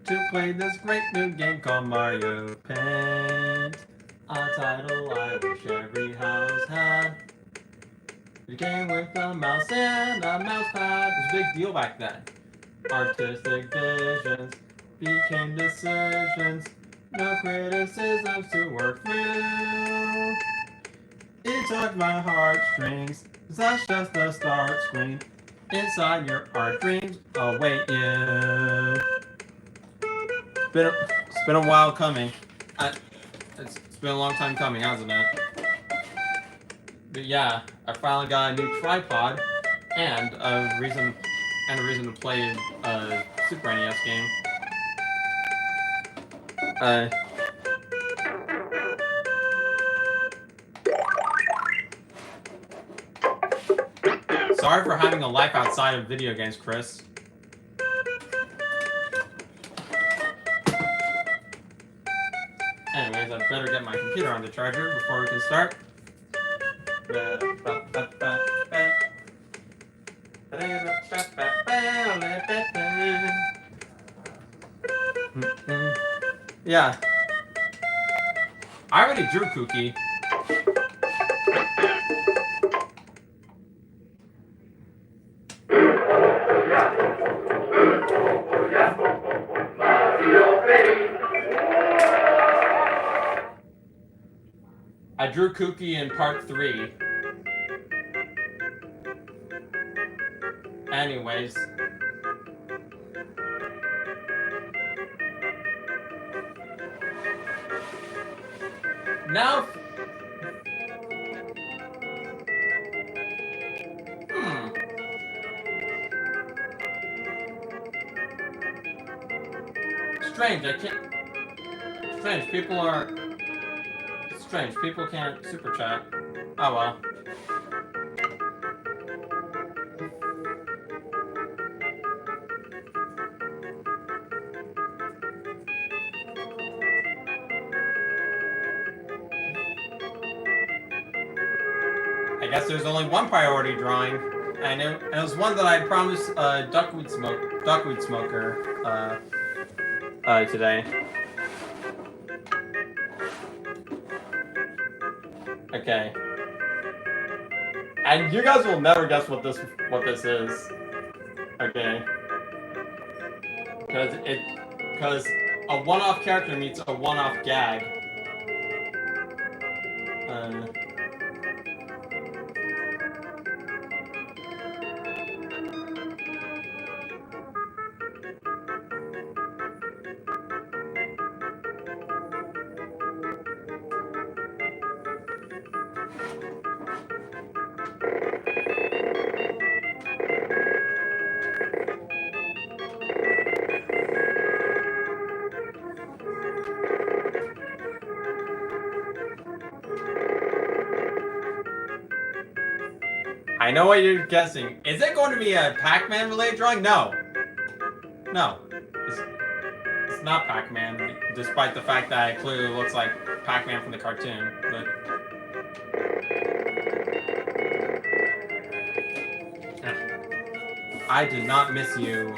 to play this great new game called Mario Paint. A title I wish every house had. A game with a mouse and a mouse pad. It was a big deal back then. Artistic visions became decisions. No criticisms to work through. It tugged my heartstrings. That's just the start screen. Inside your art dreams await you. It's been a while coming. It's been a long time coming, hasn't it? But yeah, I finally got a new tripod and a reason to play a Super NES game. Sorry for having a life outside of video games, Chris. Anyways, I'd better get my computer on the charger before we can start. Yeah. I already drew Kooky. I drew Kooky in part 3. Anyways. Now... Strange, I can't... Strange, people can't super chat. Oh well. I guess there's only one priority drawing, and it was one that I promised Duckweed Smoker today. Okay. And you guys will never guess what this is. Okay. Because a one-off character meets a one-off gag. I know what you're guessing. Is it going to be a Pac-Man related drawing? No. No. It's not Pac-Man, despite the fact that it clearly looks like Pac-Man from the cartoon. But I did not miss you.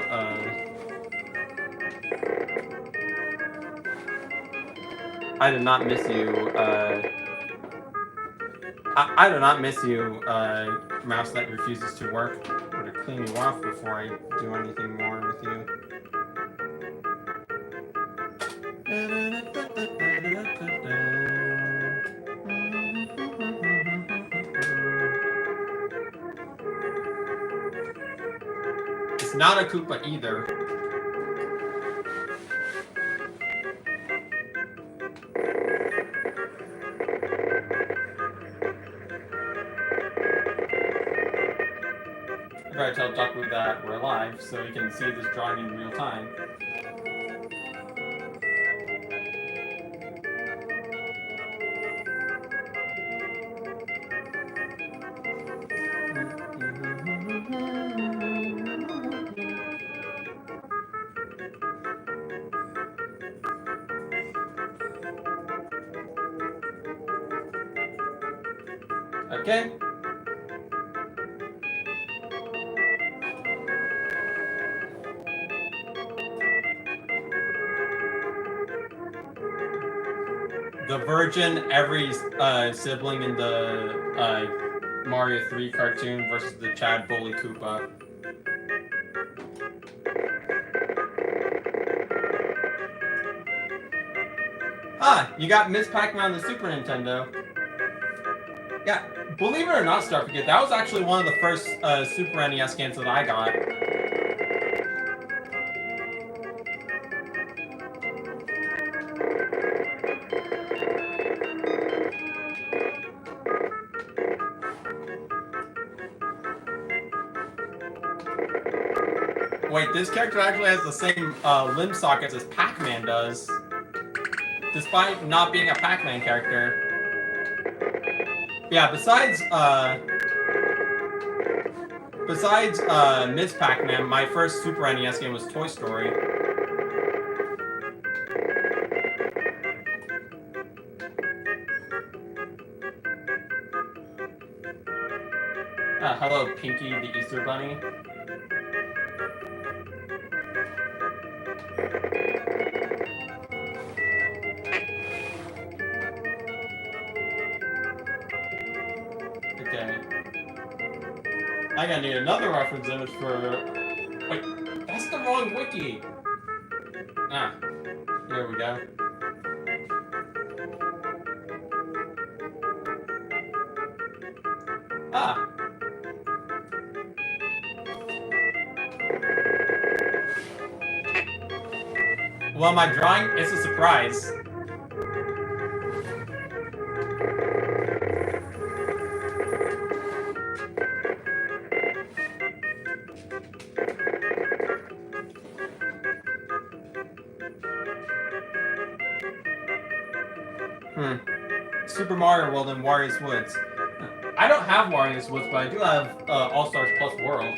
I did not miss you. I do not miss you, mouse that refuses to work. I'm gonna clean you off before I do anything more with you. It's not a Koopa either. I tell Duckwood that we're live, so he can see this drawing in real time. Okay. the Virgin, every sibling in the Mario 3 cartoon versus the Chad Bully Koopa. Ah, you got Miss Pac-Man on the Super Nintendo. Yeah, believe it or not, Starforget, that was actually one of the first Super NES games that I got. Wait, this character actually has the same limb sockets as Pac-Man does, despite not being a Pac-Man character. Yeah, besides Ms. Pac-Man, my first Super NES game was Toy Story. Hello, Pinky the Easter Bunny. Okay. I gotta need another reference image for... Wait, that's the wrong wiki! Ah, here we go. Ah! Well, my drawing, it's a surprise. Super Mario World and Wario's Woods. I don't have Wario's Woods, but I do have All-Stars Plus World.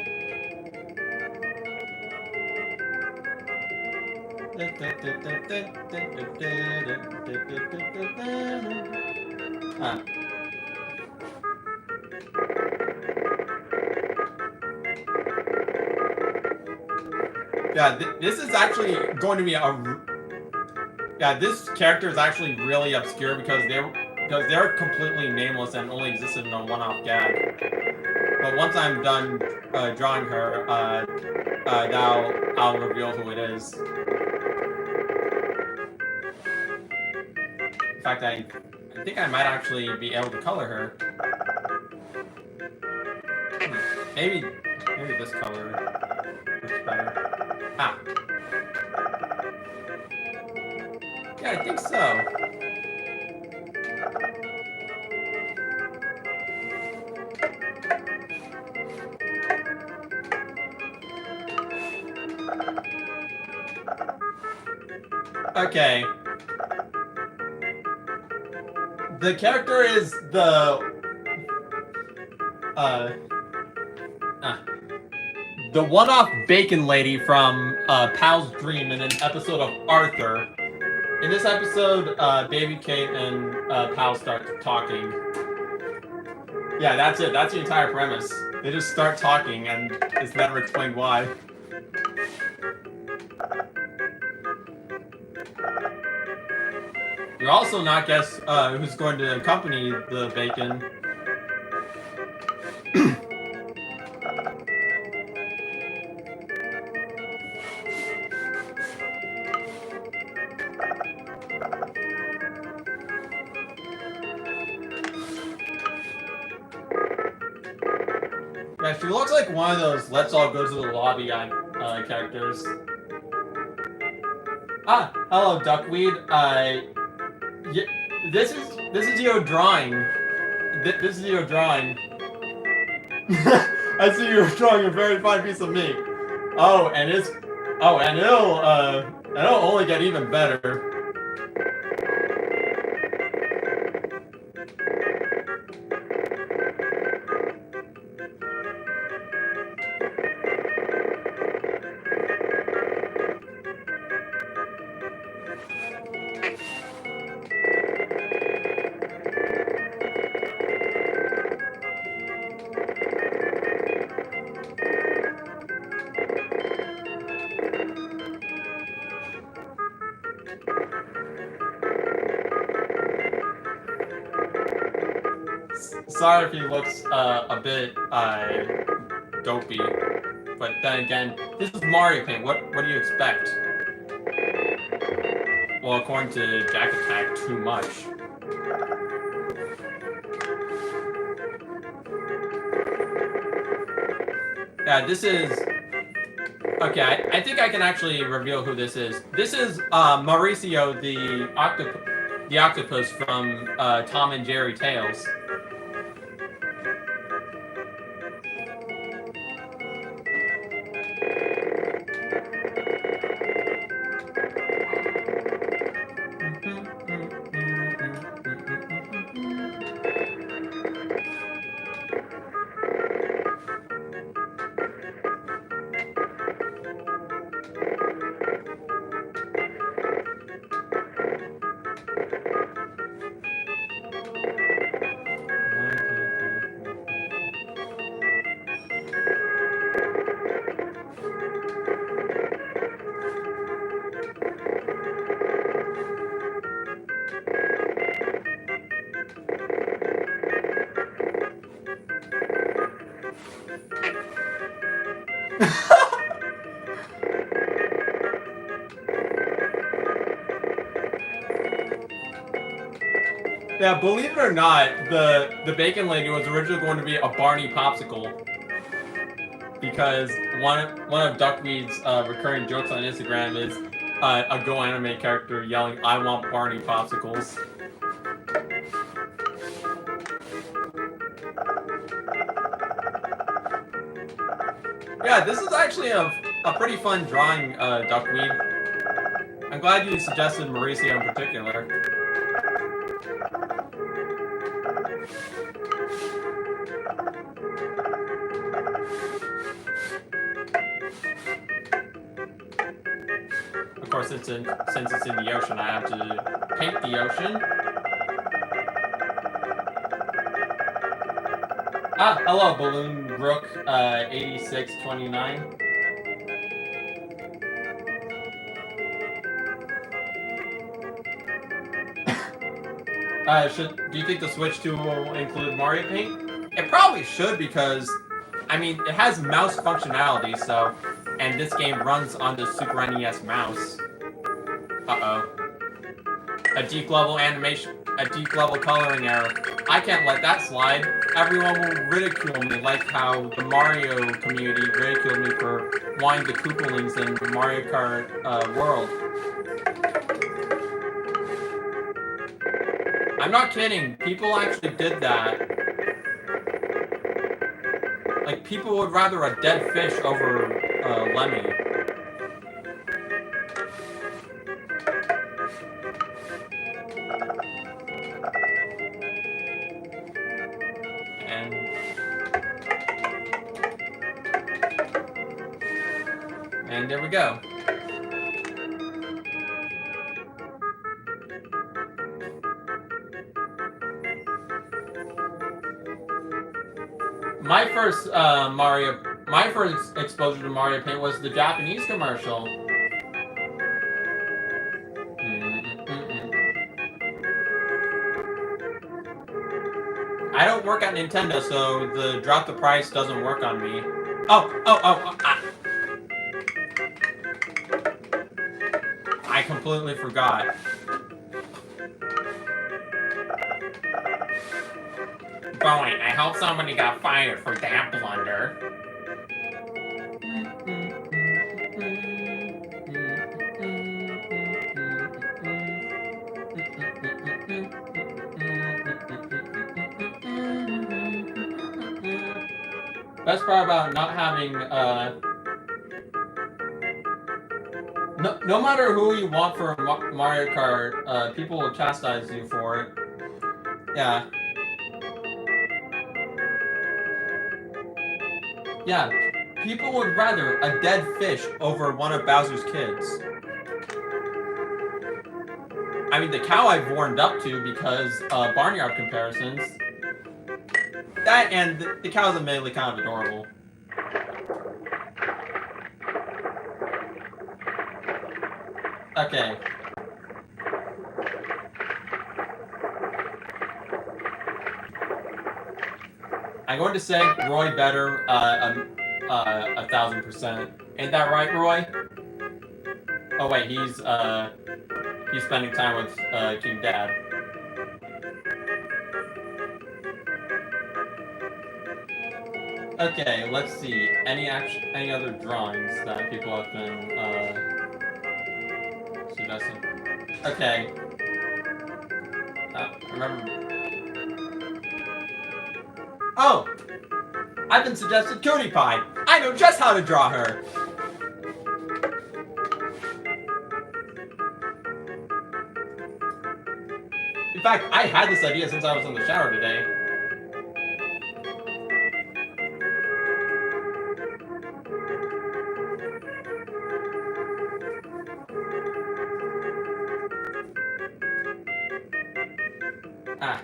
Yeah, this is actually going to be a... Yeah, this character is actually really obscure because they're completely nameless and only existed in a one-off gag. But once I'm done drawing her, now I'll reveal who it is. In fact, I think I might actually be able to color her. Maybe this color looks better. Ah. Yeah, I think so. Okay. The character is the one-off bacon lady from Pal's Dream in an episode of Arthur. In this episode, Baby Kate and Pal start talking. Yeah, that's it. That's the entire premise. They just start talking, and it's never explained why. You also not guess who's going to accompany the bacon. Yeah, she looks like one of those "Let's all go to the lobby" characters. Ah, hello, Duckweed. Yeah, this is your drawing. This is your drawing. I see you're drawing a very fine piece of meat. Oh, and it'll only get even better. sorry if he looks a bit dopey, but then again, this is Mario Paint. What do you expect? Well, according to Jack Attack, too much. Yeah, this is... Okay, I think I can actually reveal who this is. This is Mauricio the Octopus from Tom and Jerry Tales. Yeah, believe it or not, the bacon lady was originally going to be a Barney popsicle. Because one of Duckweed's recurring jokes on Instagram is a Go Anime character yelling, "I want Barney popsicles." Yeah, this is actually a pretty fun drawing, Duckweed. I'm glad you suggested Mauricio in particular. Of course, since it's in the ocean, I have to paint the ocean. Ah, hello, Balloon Brook 8629. Do you think the Switch 2 will include Mario Paint? It probably should because, I mean, it has mouse functionality, so, and this game runs on the Super NES mouse. Uh-oh. A deep level animation, a deep level coloring error. I can't let that slide. Everyone will ridicule me like how the Mario community ridiculed me for wanting the Koopalings in the Mario Kart world. I'm not kidding, people actually did that. Like, people would rather a dead fish over Lemmy. And there we go. My first exposure to Mario Paint was the Japanese commercial. I don't work at Nintendo, so the drop the price doesn't work on me. I completely forgot. Boy, I hope somebody got fired for that blunder. Best part about not having, no matter who you want for Mario Kart, people will chastise you for it. Yeah. Yeah, people would rather a dead fish over one of Bowser's kids. I mean, the cow I've warmed up to because barnyard comparisons. That and the cow's admittedly kind of adorable. Okay. I'm going to say Roy better 1,000%. Ain't that right, Roy? Oh wait, he's spending time with King Dad. Okay, let's see. Any other drawings that people have been suggesting? Okay. Remember. Oh! I've been suggested CutiePie! I know just how to draw her! In fact, I had this idea since I was in the shower today. Ah.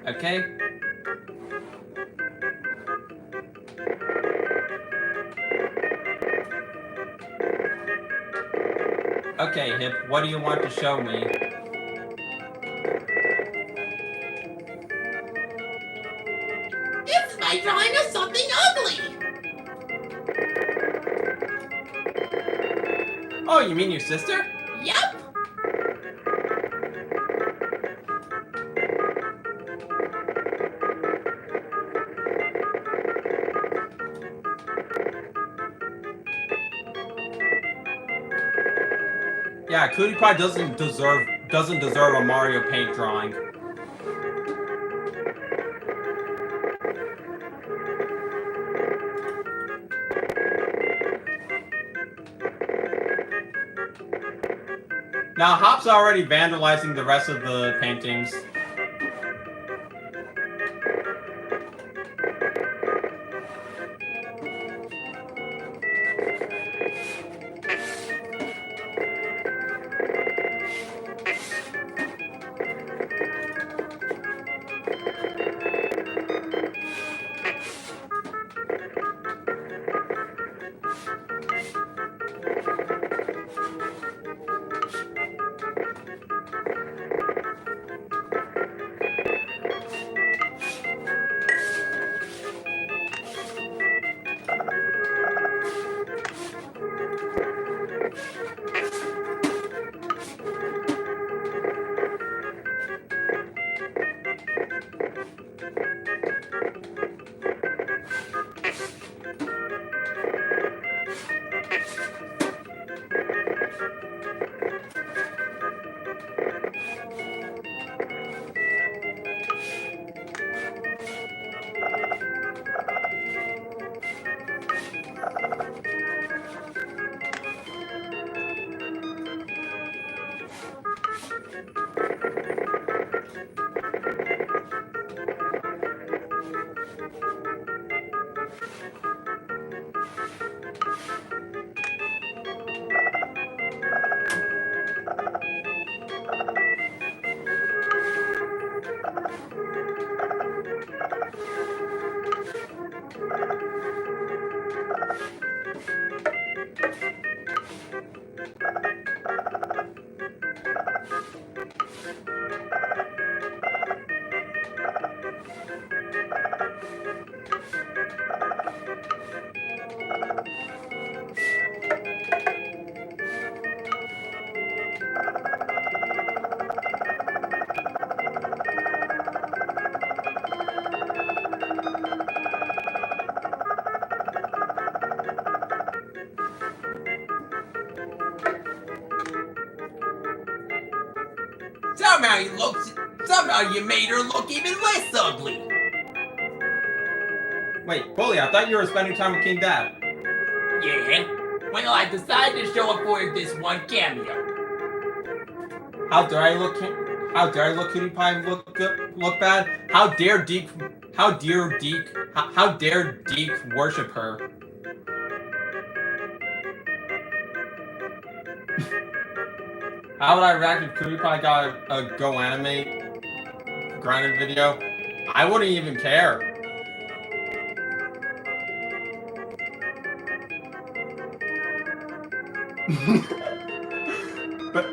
Okay. Okay, Hip, what do you want to show me? It's my drawing of something ugly! Oh, you mean your sister? Yup! Yeah, CutiePie doesn't deserve a Mario Paint drawing. Now, Hop's already vandalizing the rest of the paintings. Somehow you made her look even less ugly. Wait, Bully, I thought you were spending time with King Dad. Yeah? Well, I decided to show up for this one cameo. How dare I look CutiePie and look bad? How dare Deke worship her? How would I react if CutiePie got a Go Animate grinded video? I wouldn't even care.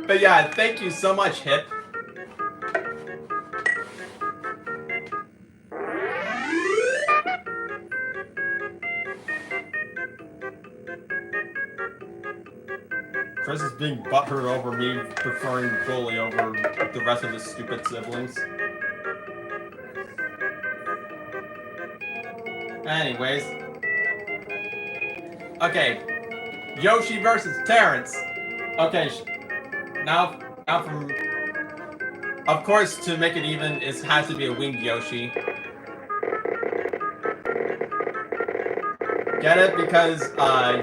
but yeah, thank you so much, Hip. Chris is being butthurt over me preferring Bully over the rest of his stupid siblings. Anyways. Okay. Yoshi versus Terrence. Okay. Now from... Of course, to make it even, it has to be a winged Yoshi. Get it? Because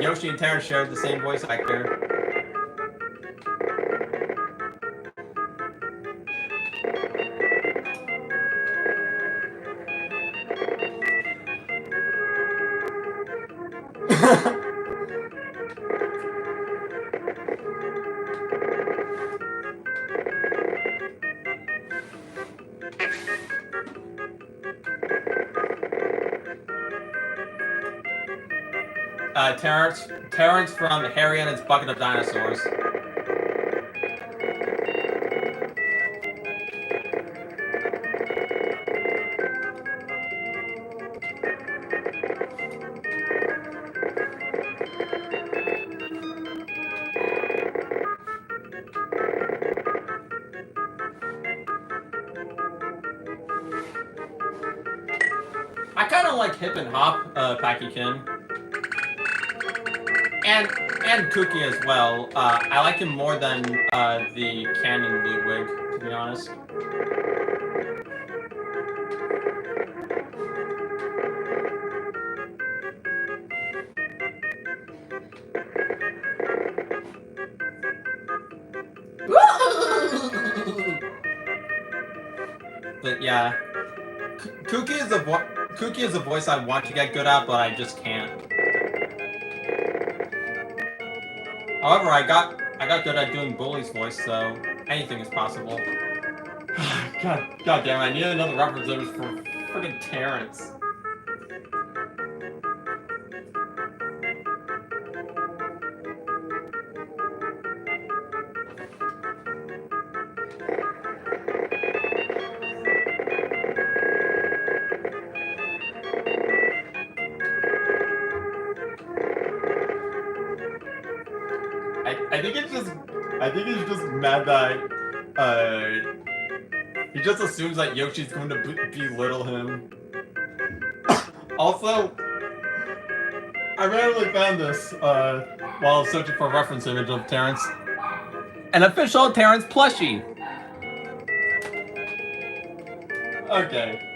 Yoshi and Terrence share the same voice actor. Terrence from Harry and His Bucket of Dinosaurs. I kind of like Hip and Hop, Packy-kin. And Cookie as well. I like him more than the Canon Ludwig, to be honest. But yeah, Cookie is a voice I want to get good at, but I just can't. However, I got good at doing Bully's voice, so anything is possible. God damn it, I need another reference for friggin' Terrence. I think he's just mad that he just assumes that Yoshi's going to belittle him. Also, I randomly found this while searching for a reference image of Terrence. An official Terrence plushie. Okay.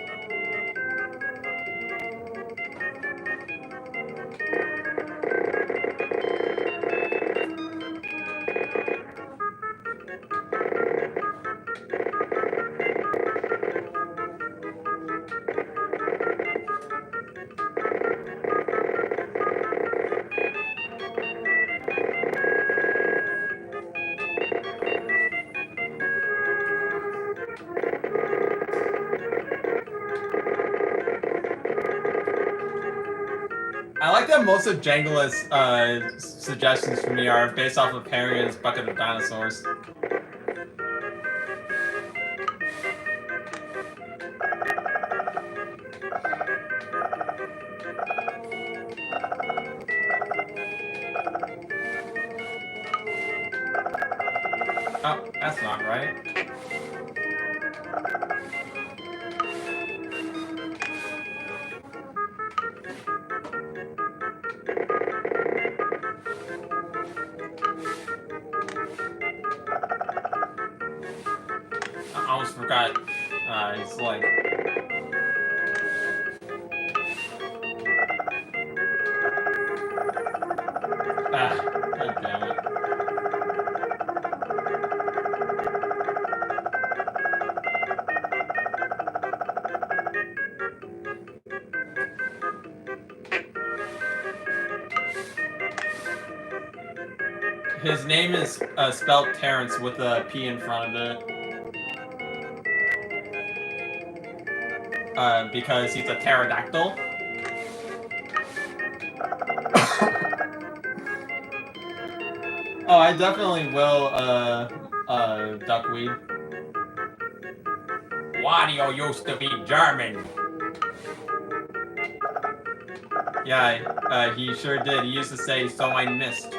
I like that most of Jangala's suggestions for me are based off of Harry and His Bucket of Dinosaurs. Oh, that's not right. forgot. He's like. God damn it. His name is spelled Terrence with a P in front of it. Because he's a pterodactyl. Oh, I definitely will, duckweed. Wario used to be German. Yeah, he sure did. He used to say, "So I missed."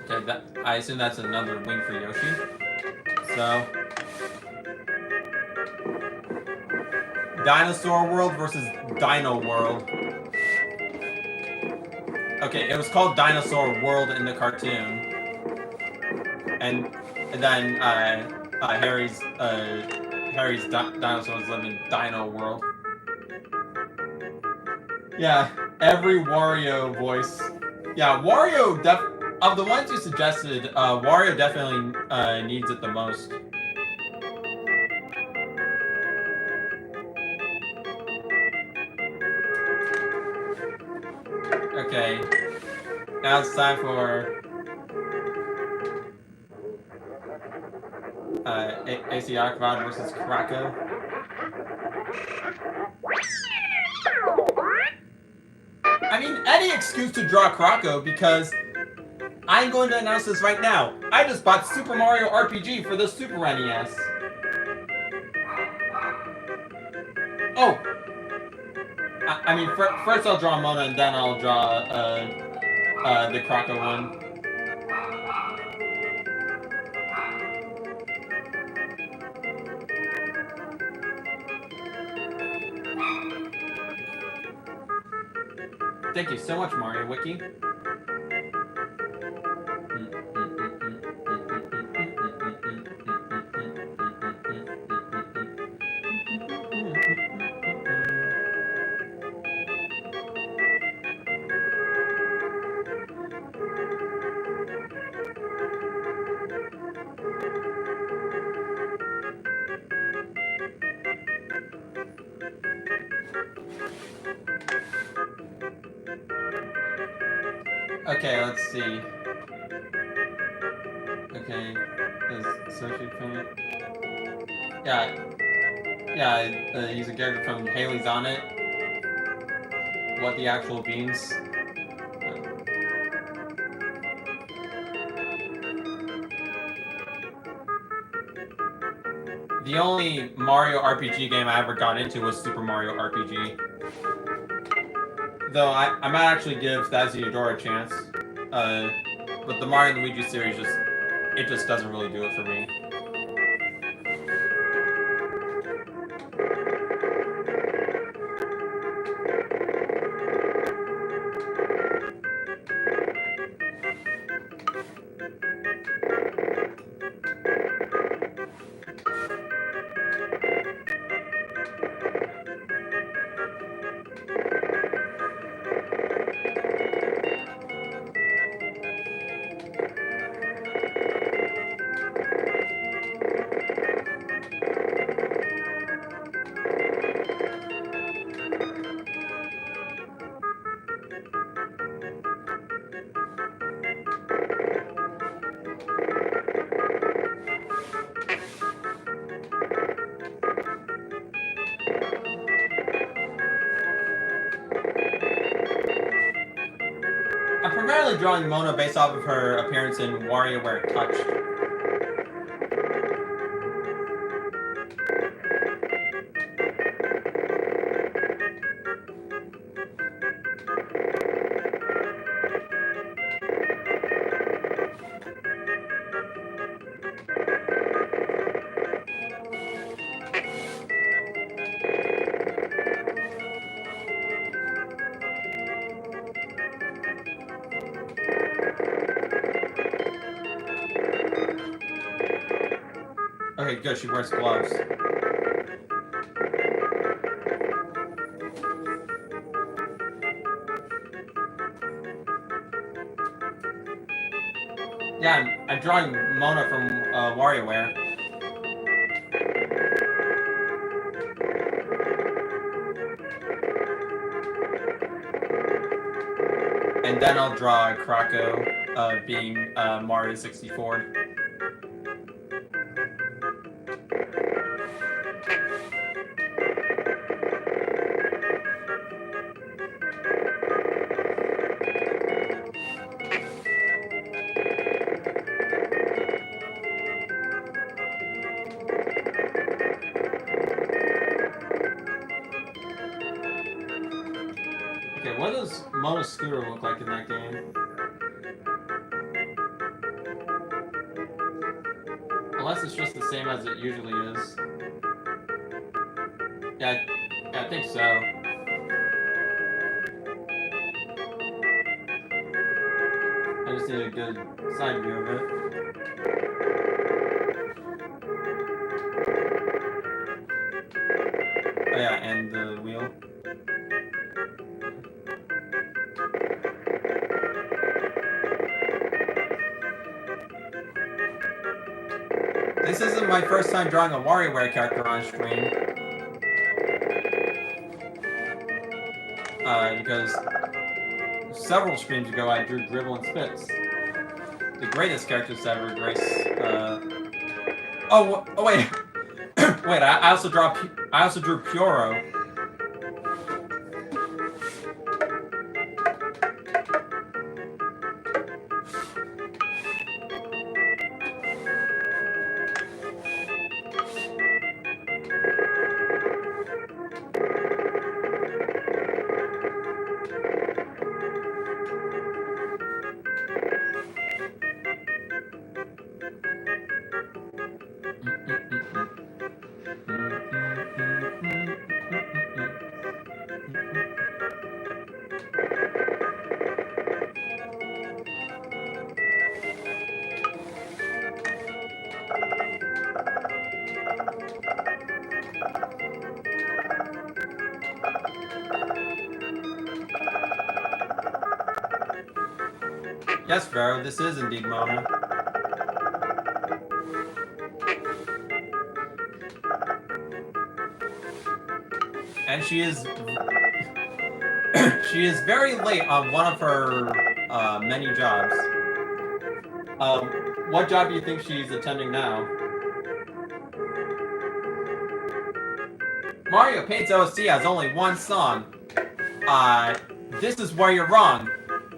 Okay, I assume that's another wing for Yoshi. So, Dinosaur World versus Dino World. Okay, it was called Dinosaur World in the cartoon, and then Harry's dinosaurs live in Dino World. Yeah, every Wario voice. Yeah, Wario of the ones you suggested, Wario definitely needs it the most. Okay, now it's time for AC Aquabot versus Krocco. I mean, any excuse to draw Krocco because I'm going to announce this right now. I just bought Super Mario RPG for the Super NES. Oh! I mean, first I'll draw Mona and then I'll draw the Krocco one. Thank you so much, Mario Wiki. Okay, let's see. Okay, is Soshi paint? Yeah, he's a character from Haley's on It. What the actual beans? The only Mario RPG game I ever got into was Super Mario RPG. Though I might actually give Thasiodora a chance. But the Mario and Luigi series just doesn't really do it for me. I'm primarily drawing Mona based off of her appearance in WarioWare Touched. Okay, good. She wears gloves. Yeah, I'm drawing Mona from WarioWare. And then I'll draw Krocco being Mario 64. Okay, what does Mona's scooter look like in that game? Unless it's just the same as it usually is. Yeah, I think so. I just need a good side view of it. Oh yeah, and the wheel. This isn't my first time drawing a WarioWare character on stream. Because several streams ago I drew Dribble and Spitz. The greatest characters to ever grace, oh wait. Wait, I also drew Pyoro. Yes, Vero, this is indeed Mona. And she is she is very late on one of her many jobs. What job do you think she's attending now? Mario Paint's OST has only one song. This is where you're wrong.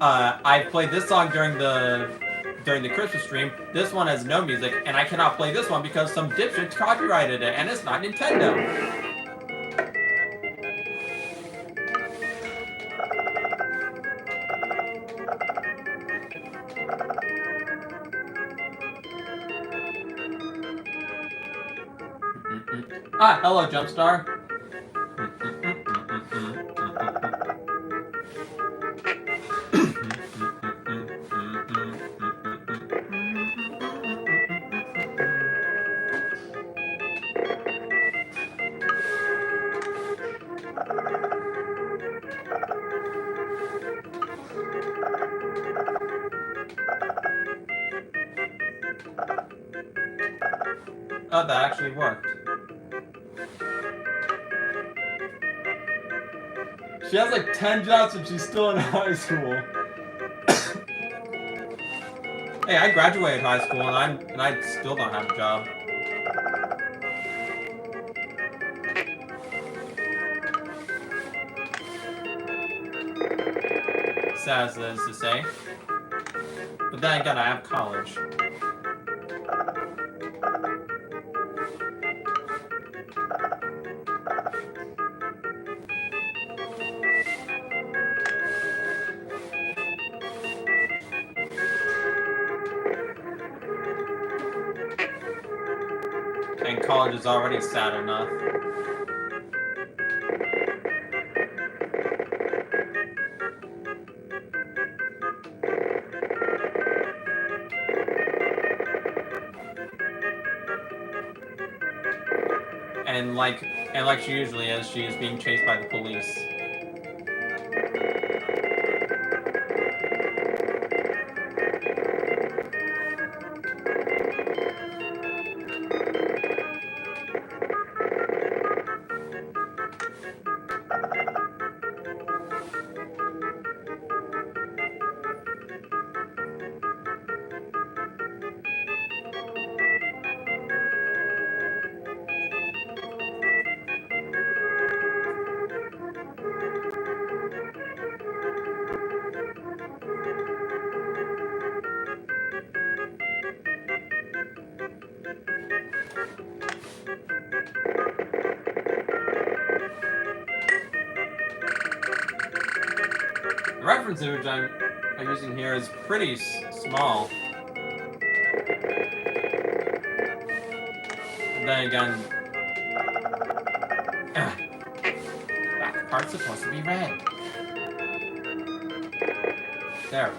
I played this song during the Christmas stream. This one has no music, and I cannot play this one because some dipshit copyrighted it, and it's not Nintendo. Ah, hello, Jumpstar. Oh, that actually worked. She has like 10 jobs and she's still in high school. Hey, I graduated high school and I still don't have a job. Sad as it is to say. But then again, I have college. And college is already sad enough. like she usually is, she is being chased by the police. The reference image I'm using here is pretty small. And then again, that part's supposed to be red. There.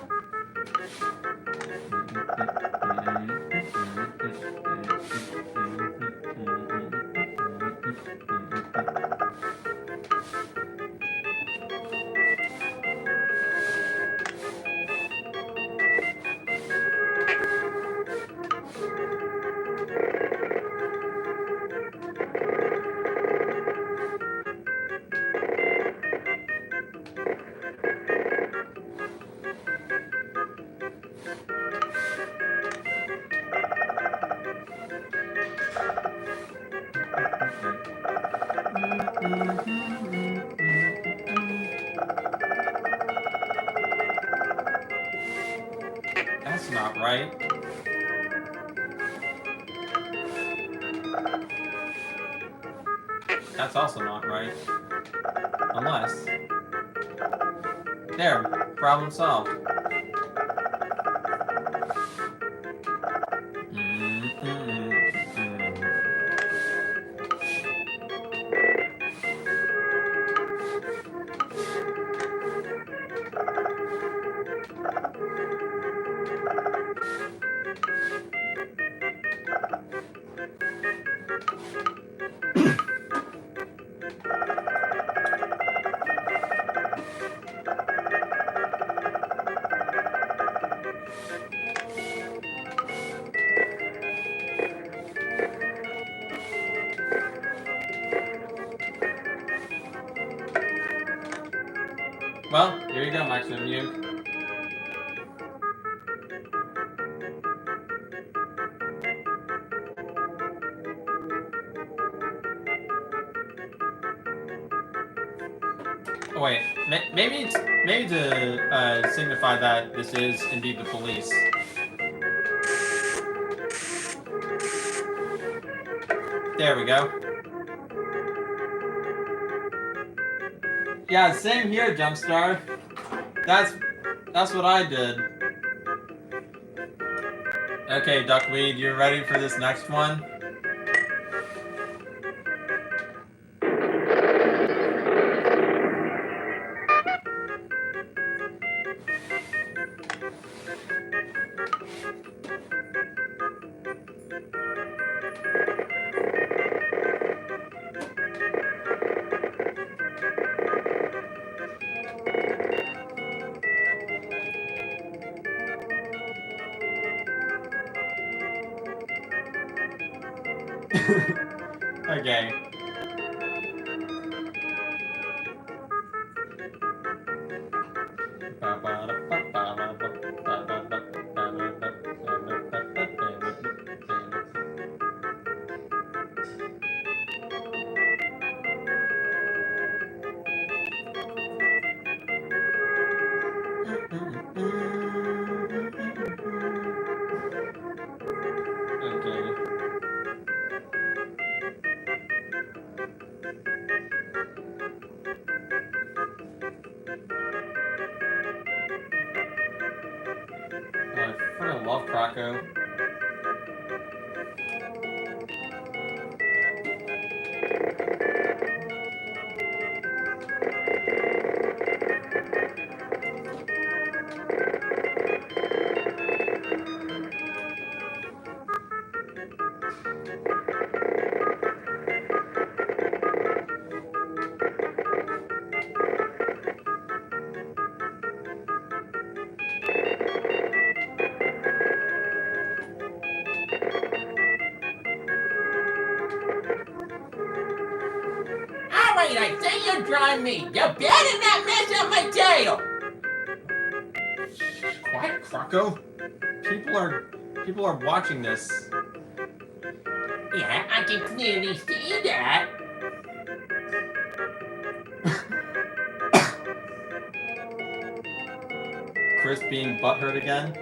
That's not right. That's also not right. Unless... There. Problem solved. Well, here you go, Maximum Nuke. Oh, wait, maybe to signify that this is indeed the police. There we go. Yeah, same here, Jumpstar. That's what I did. Okay, Duckweed, you ready for this next one? Okay. I freaking love Krocco. drawing me. You better not mess up my tail. Quiet, Krocco. People are watching this. Yeah, I can clearly see that. Chris being butthurt again.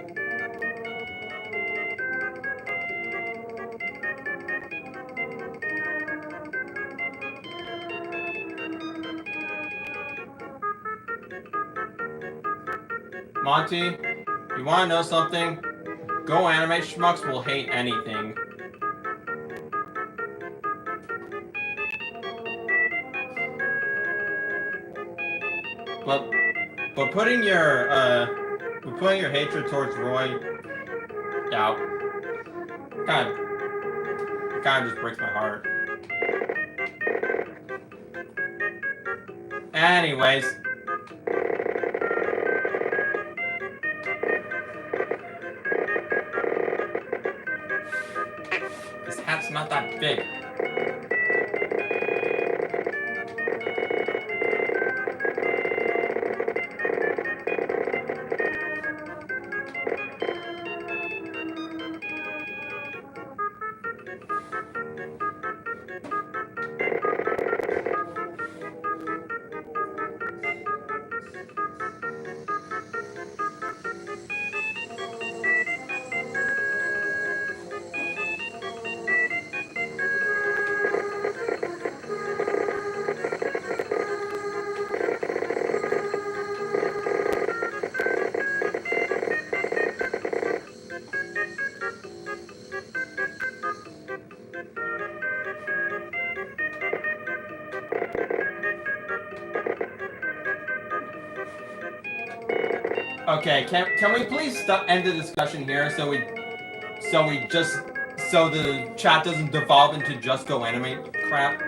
Monty, you wanna know something? Go Anime Schmucks will hate anything. But putting your hatred towards Roy out kind of just breaks my heart. Anyways. This hat's not that big. Okay, can we please end the discussion here so the chat doesn't devolve into just Go Anime crap?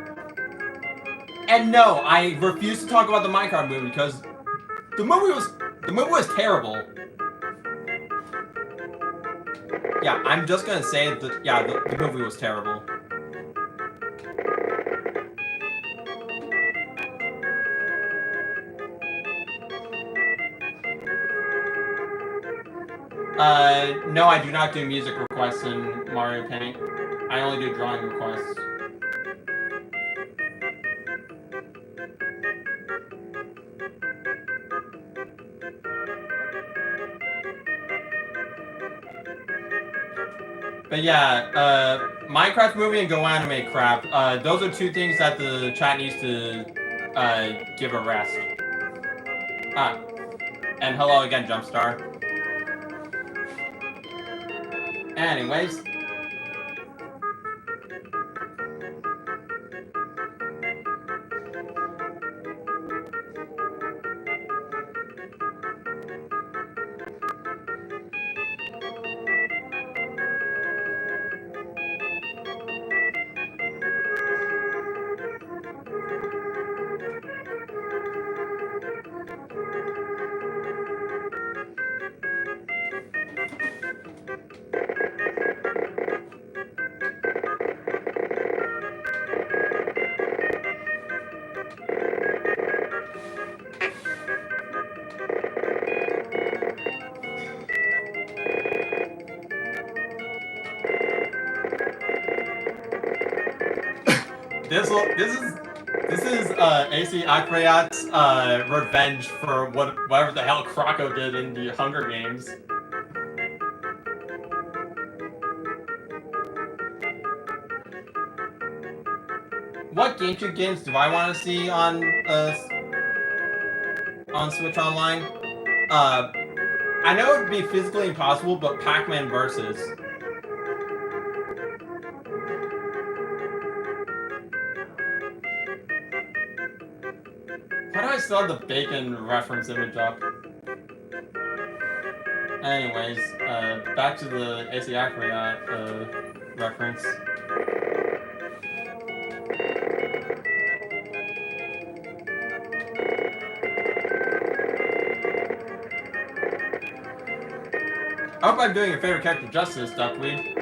And no, I refuse to talk about the Minecraft movie because the movie was terrible. Yeah, I'm just gonna say that the movie was terrible. No, I do not do music requests in Mario Paint. I only do drawing requests. But yeah, Minecraft movie and Go Anime crap. Those are two things that the chat needs to give a rest. And hello again, Jumpstar. Anyways. This is AC Akbayat's revenge for whatever the hell Krocco did in the Hunger Games. What GameCube games do I want to see on Switch Online? I know it would be physically impossible, but Pac-Man versus. Why do I still have the bacon reference image up? Anyways, back to the AC Akbayat reference. I hope I'm doing your favorite character justice, Duckweed.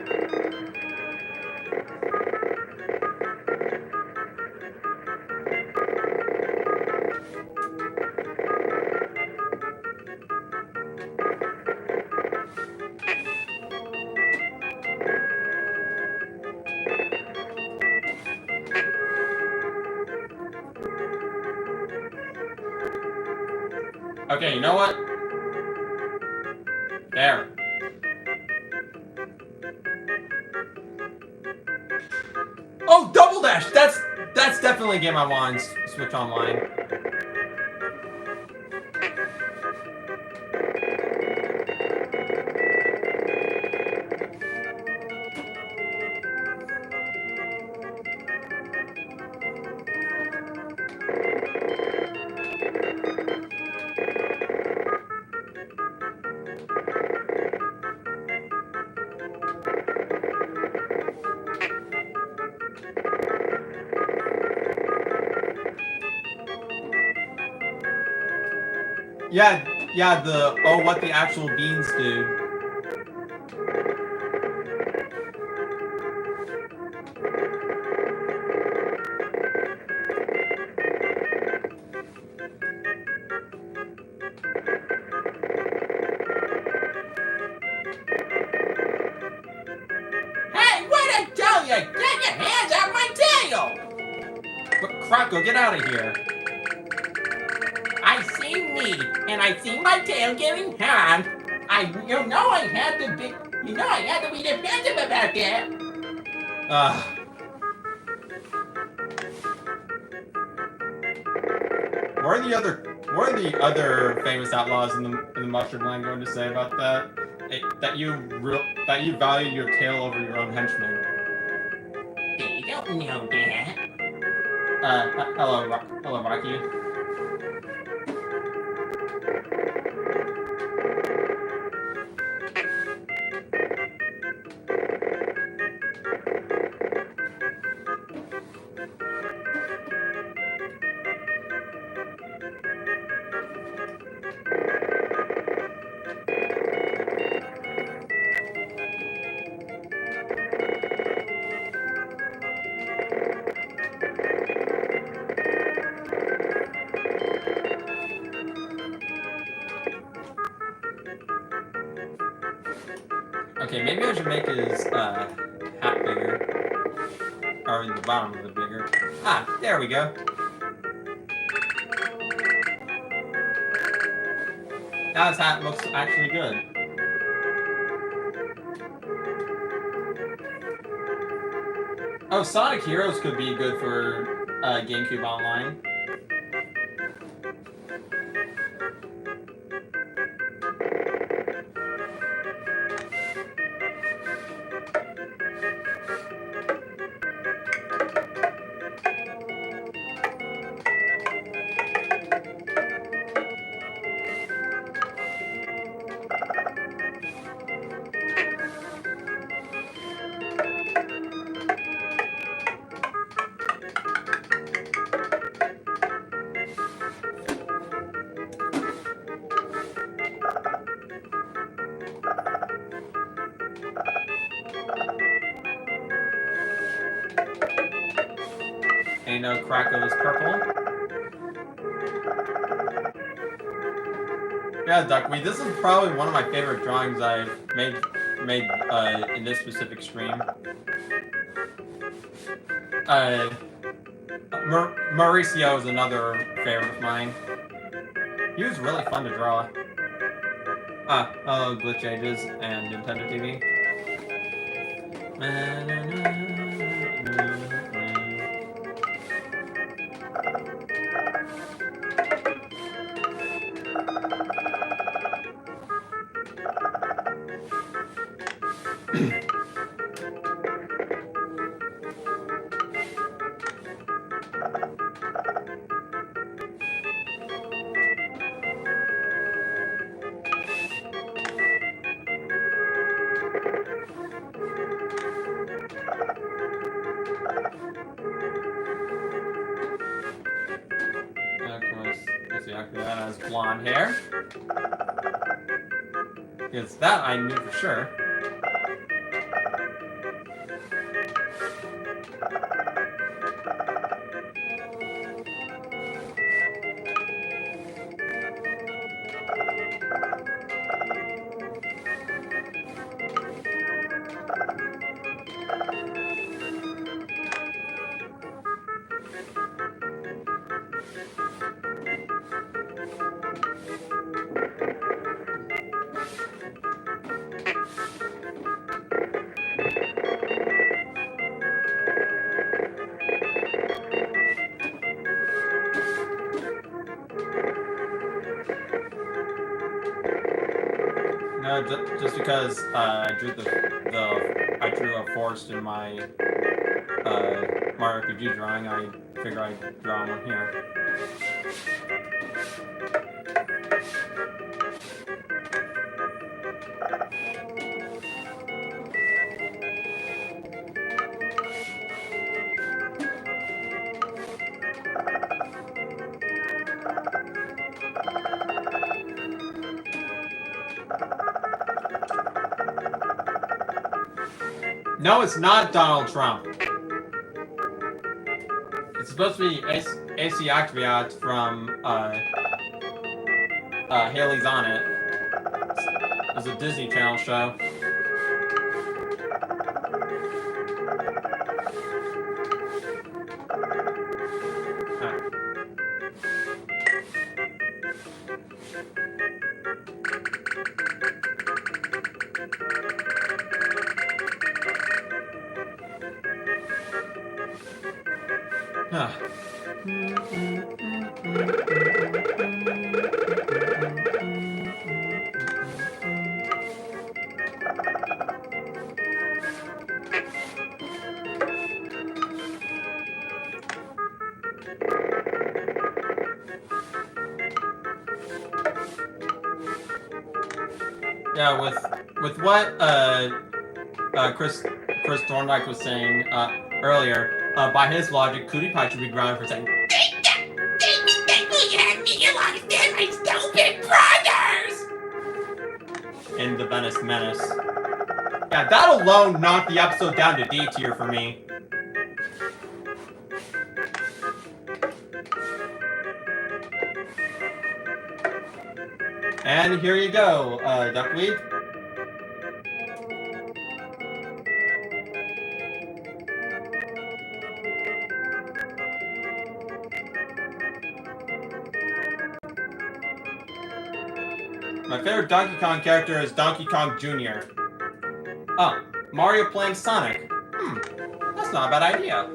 Okay, you know what? There. Oh, double dash! That's definitely a game I want to switch online. Yeah, what the actual beans do. Hey, what'd I tell you? Get your hands out my tail! But Krocco, get out of here. I see me, and I see my tail getting hard. I had to be defensive about that. What are the other famous outlaws in the Mushroom Land going to say about that? That you value your tail over your own henchmen. They don't know that. Hello, Rocky. Okay, maybe I should make his hat bigger. Or the bottom of it bigger. Ah, there we go. Now his hat looks actually good. Oh, Sonic Heroes could be good for GameCube Online. And Krocco is purple. Yeah, Duckweed, this is probably one of my favorite drawings I've made in this specific stream. Mauricio is another favorite of mine. He was really fun to draw. Hello, Glitch Ages and Nintendo TV. That has blonde hair. Because that I knew for sure. just because I drew a forest in my Mario RPG drawing, I figure I'd draw one here. No, it's not Donald Trump. It's supposed to be AC Activiat from Haley's on It. It's a Disney Channel show. Huh. Yeah, with what Chris Thorndike was saying earlier, by his logic, CutiePie should be grounded for saying, Thankfully, you had me alongside my stupid brothers! in the Venice Menace. Yeah, that alone knocked the episode down to D tier for me. And here you go, Duckweed. My favorite Donkey Kong character is Donkey Kong Jr. Oh, Mario playing Sonic. That's not a bad idea.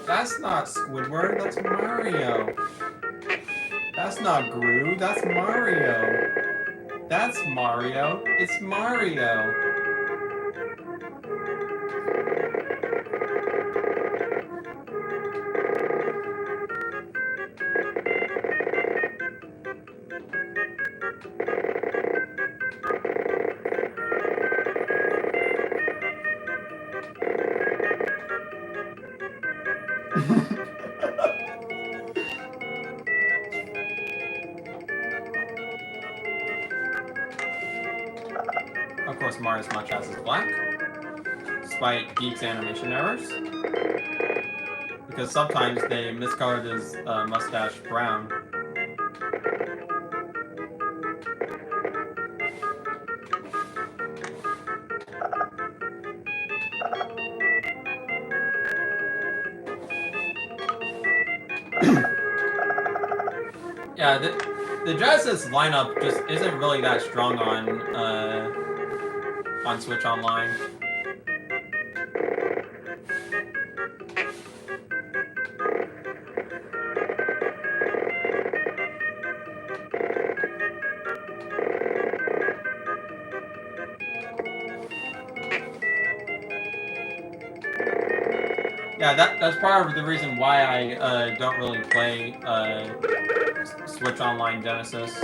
That's not Squidward, that's Mario. That's not Gru, that's Mario. That's Mario, it's Mario. Of course, Mario's mustache is black, despite Geek's animation errors, because sometimes they miscolored his mustache brown. Yeah, the Genesis lineup just isn't really that strong on Switch Online. Yeah, that's part of the reason why I don't really play Switch Online Genesis.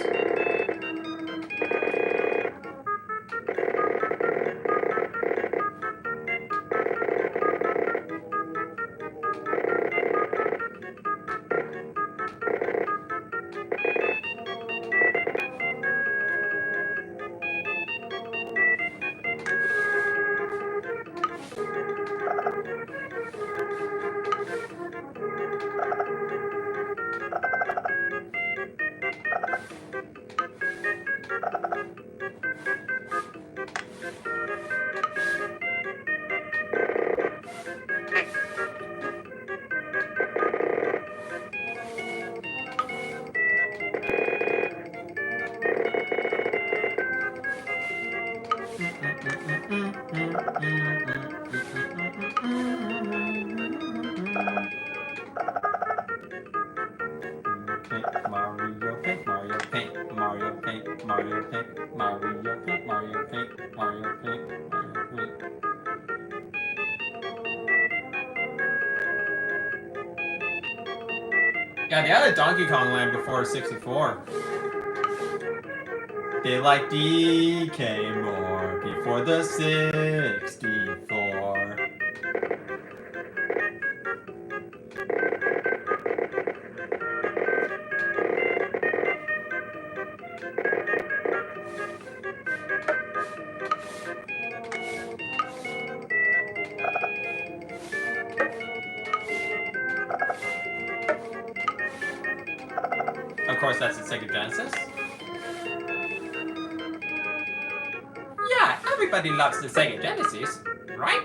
Yeah, they had a Donkey Kong Land before 64. They like DK more before the 64. Of course, that's the Sega Genesis. Yeah, everybody loves the Sega Genesis, right?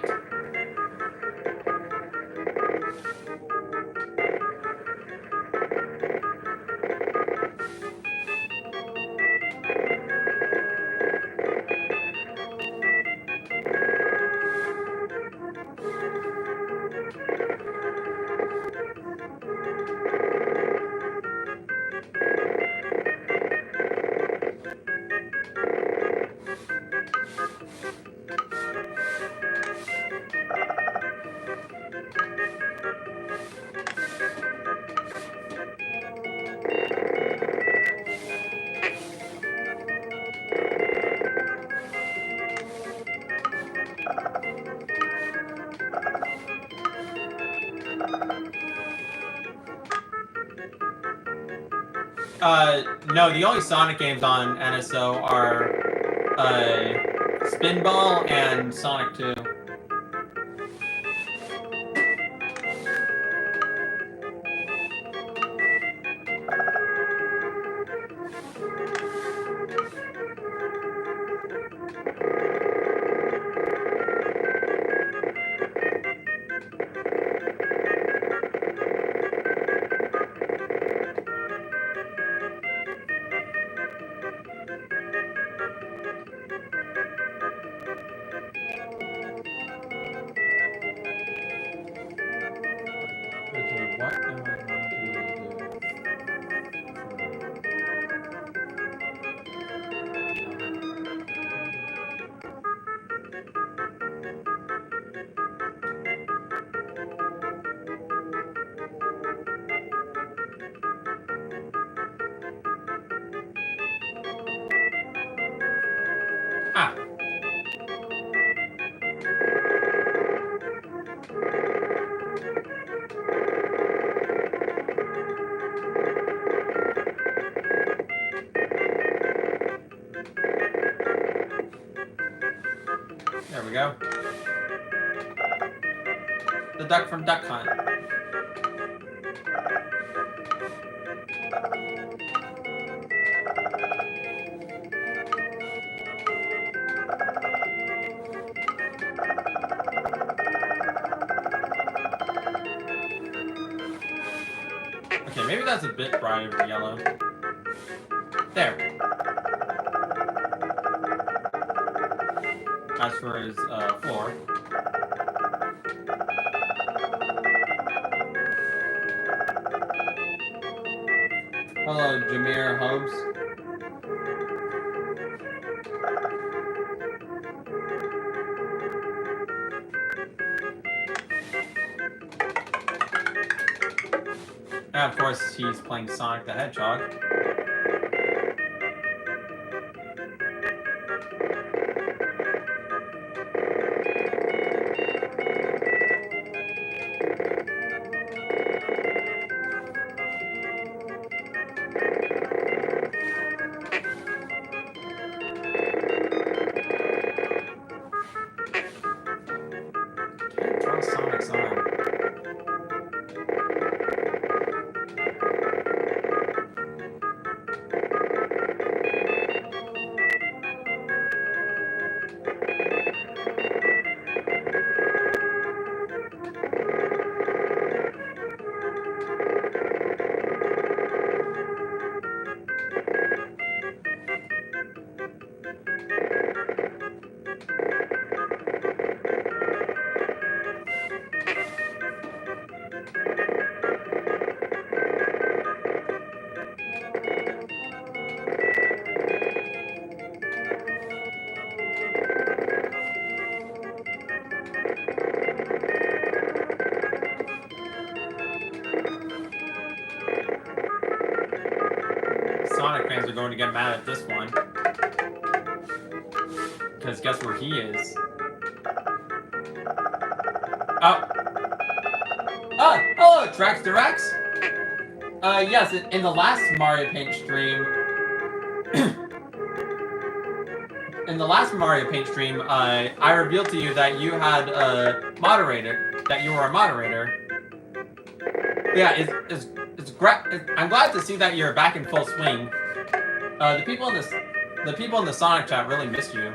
No, the only Sonic games on NSO are Spinball and Sonic 2. Okay, what am I going to do? Ah, There we go. The duck from Duck Hunt. Okay, maybe that's a bit bright yellow. There. As for his floor. Hello, Jameer Hobbs. And of course, he's playing Sonic the Hedgehog. Can't draw Sonic's arm. fans are going to get mad at this one. Because guess where he is? Oh. Oh, hello, Trex Directs. Yes, in the last Mario Paint stream, I revealed to you that you had a moderator, that you were a moderator. But yeah, I'm glad to see that you're back in full swing. The people in the Sonic chat really missed you.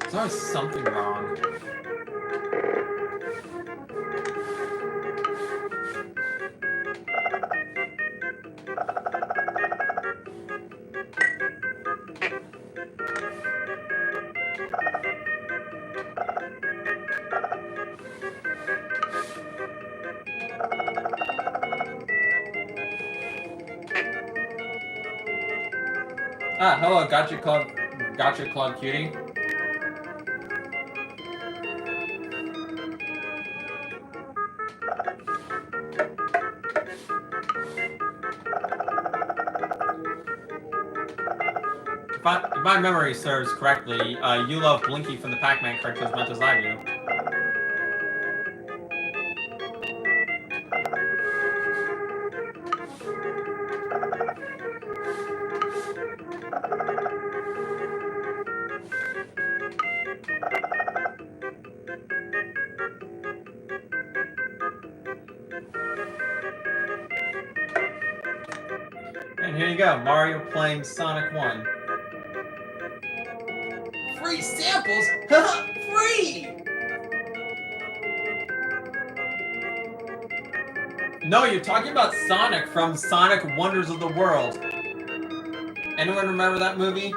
There's always something wrong. Hello, Gotcha Club Cutie. If my memory serves correctly, you love Blinky from the Pac-Man character as much as I do. And here you go, Mario playing Sonic 1. Free samples? Haha, free! No, you're talking about Sonic from Sonic Wonders of the World. Anyone remember that movie?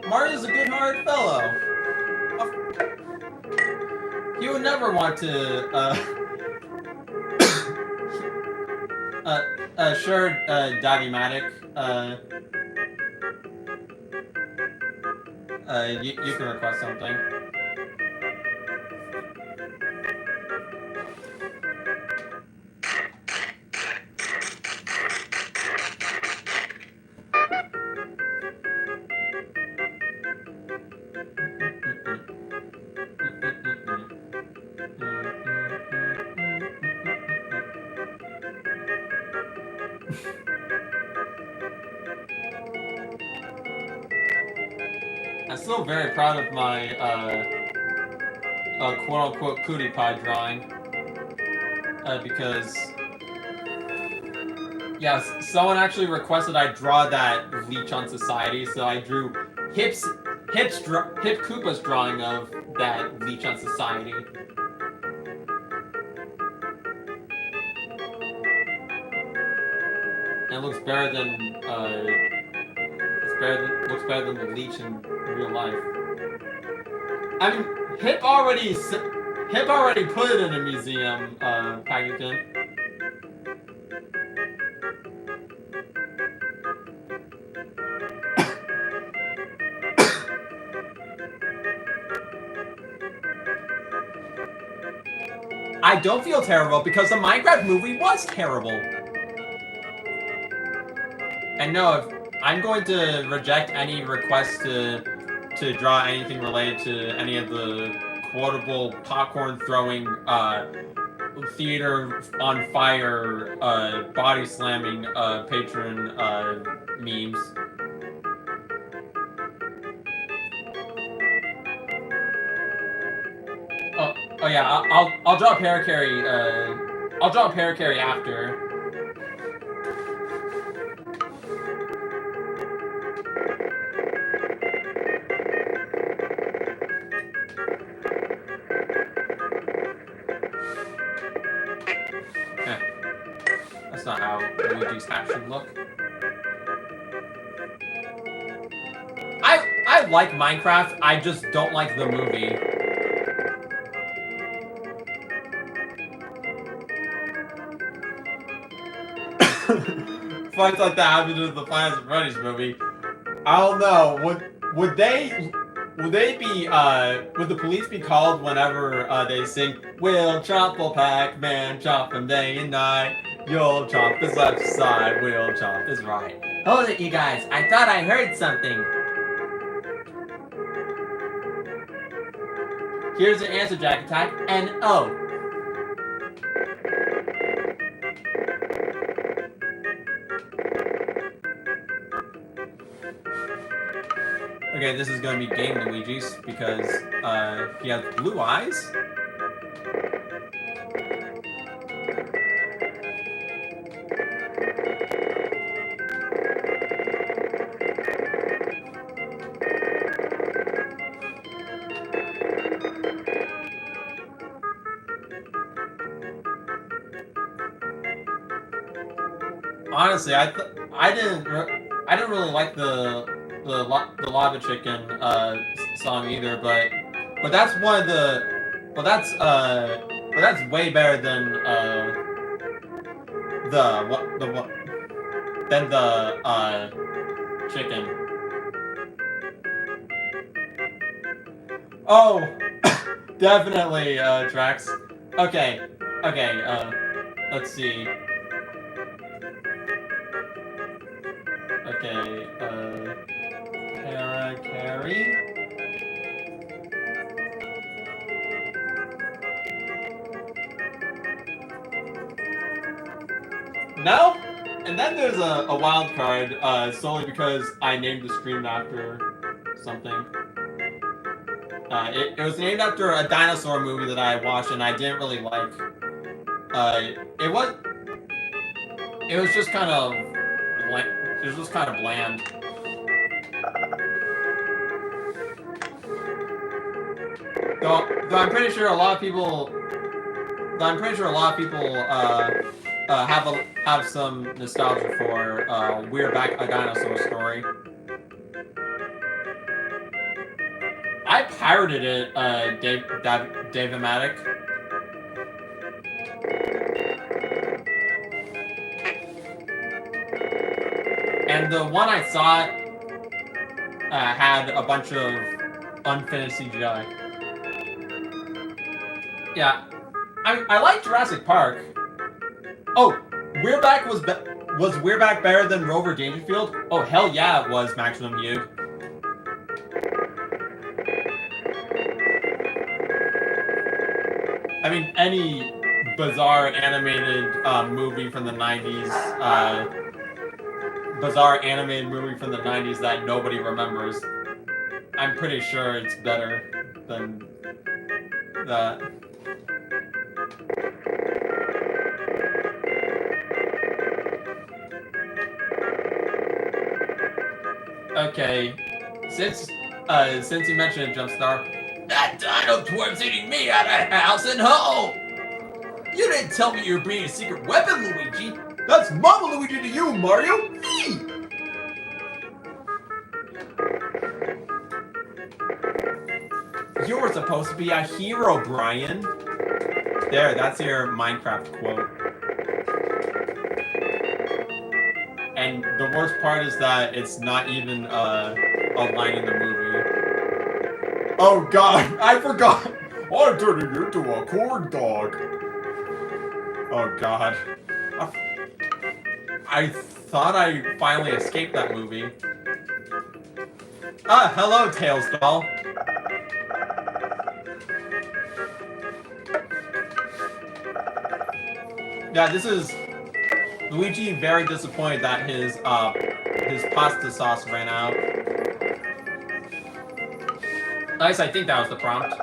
Mario's a good-hearted fellow. He would never want to, sure, Daddy-matic, you can request something. I'm still very proud of my, quote-unquote CutiePie drawing. Because... yes, someone actually requested I draw that Leech on Society, so I drew Hip Koopa's drawing of that Leech on Society. And it looks better than, looks better than the Leech in real life. I mean, Hip already put it in a museum, Paddington. I don't feel terrible because the Minecraft movie was terrible. And no, I'm going to reject any requests to draw anything related to any of the quotable popcorn-throwing, theater on fire, body slamming, patron, memes. Oh yeah, I'll draw Paracarry, I'll draw a paracarry after. That's not how Luigi's hat should look. I like Minecraft, I just don't like the movie. Fights like that happened in the Plants and Freddy's movie. I don't know. Would the police be called whenever they sing "We'll chop a Pac-Man, chop him day and night. You'll chop his left side, we'll chop his right." Hold it, you guys. I thought I heard something. Here's the answer, Jack Attack, and O. Okay, this is gonna be Game Luigi's because he has blue eyes. Honestly, I didn't really like the Lava Chicken song either, but that's one of the but that's way better than the chicken. Oh, definitely Drax. Okay, let's see. Okay, carry. No? And then there's a wild card, solely because I named the stream after something. It was named after a dinosaur movie that I watched and I didn't really like. It was just kind of bland. Though I'm pretty sure a lot of people have some nostalgia for We're Back, a Dinosaur Story. I pirated it, Dave-O-Matic. And the one I saw had a bunch of unfinished CGI. Yeah, I like Jurassic Park. Oh, We're Back was We're Back better than Rover Dangerfield? Oh hell yeah, it was, Maximum Yug. I mean, any bizarre animated movie from the 90s, that nobody remembers. I'm pretty sure it's better than that. Okay, since you mentioned Jumpstar, that dino twerp's eating me out of house and home! You didn't tell me you were bringing a secret weapon, Luigi! That's Mama Luigi to you, Mario! Me! You were supposed to be a hero, Brian. There, that's your Minecraft quote. And the worst part is that it's not even a line in the movie. Oh god, I forgot! I'm turning you into a corn dog. Oh god. I thought I finally escaped that movie. Ah, hello, Tails doll. Yeah, this is Luigi very disappointed that his pasta sauce ran out. At least I think that was the prompt.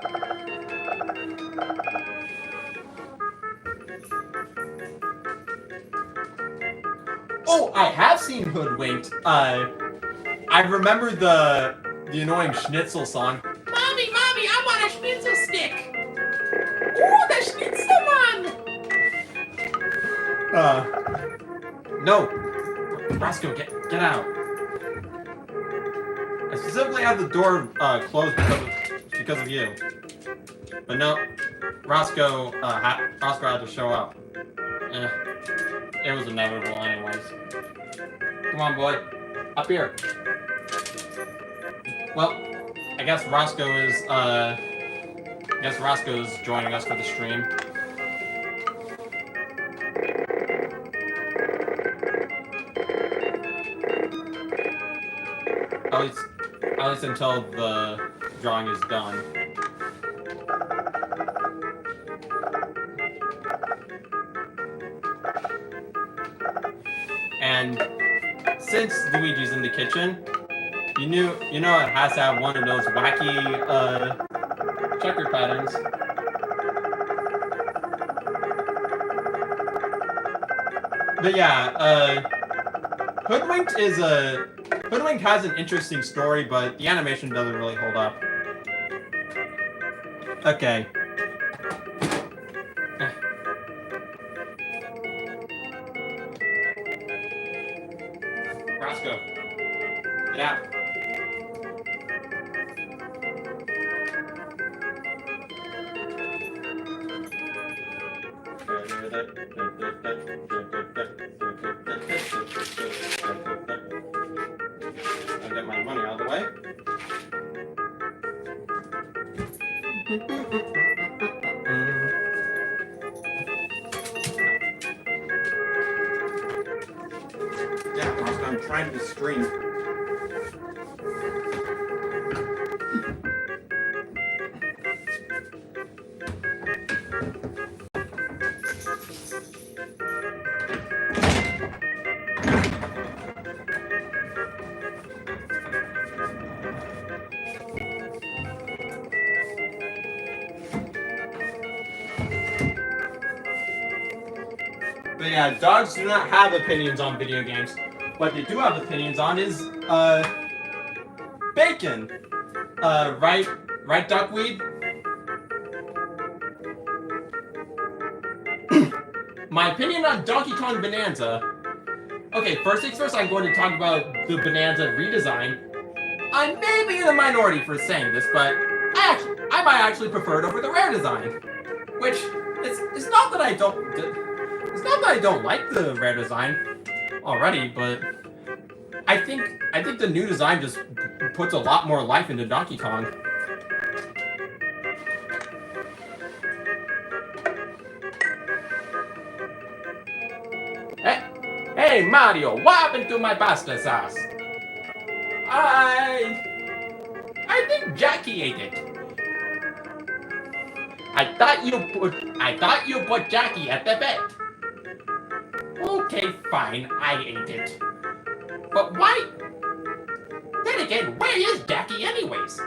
Oh, I have seen Hoodwinked. I remember the annoying Schnitzel song. Mommy, I want a schnitzel stick. Ooh, the schnitzel one. No, Roscoe, get out. I specifically had the door closed because of you. But no, Roscoe had to show up. It was inevitable anyways. Come on, boy. Up here. Well, I guess Roscoe is joining us for the stream. At least until the drawing is done. And since Luigi's in the kitchen, you know it has to have one of those wacky checker patterns. But yeah, Hoodwinked has an interesting story, but the animation doesn't really hold up. Okay. Roscoe, get out. I'll get my money out of the way. Yeah, I'm trying to stream. But yeah, dogs do not have opinions on video games. What they do have opinions on is bacon. Right, duckweed? My opinion on Donkey Kong Bonanza. Okay, first things first, I'm going to talk about the Bonanza redesign. I may be in the minority for saying this, but I might actually prefer it over the rare design. Which it's not that I don't like the rare design already, but I think the new design just puts a lot more life into Donkey Kong. Hey Mario, what happened to my pasta sauce? I think Jackie ate it. I thought you put Jackie at the vet. Okay, fine, I ate it. But why? Then again, where is Jackie anyways?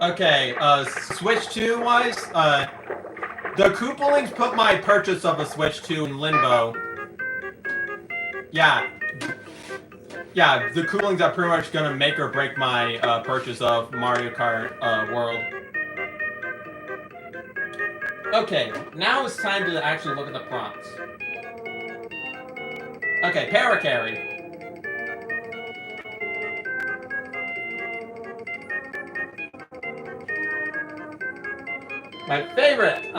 Okay, Switch 2 wise, the Koopalings put my purchase of a Switch 2 in limbo. Yeah, the Koopalings are pretty much gonna make or break my purchase of Mario Kart World. Okay, now it's time to actually look at the prompts. Okay, Paracarry. My favorite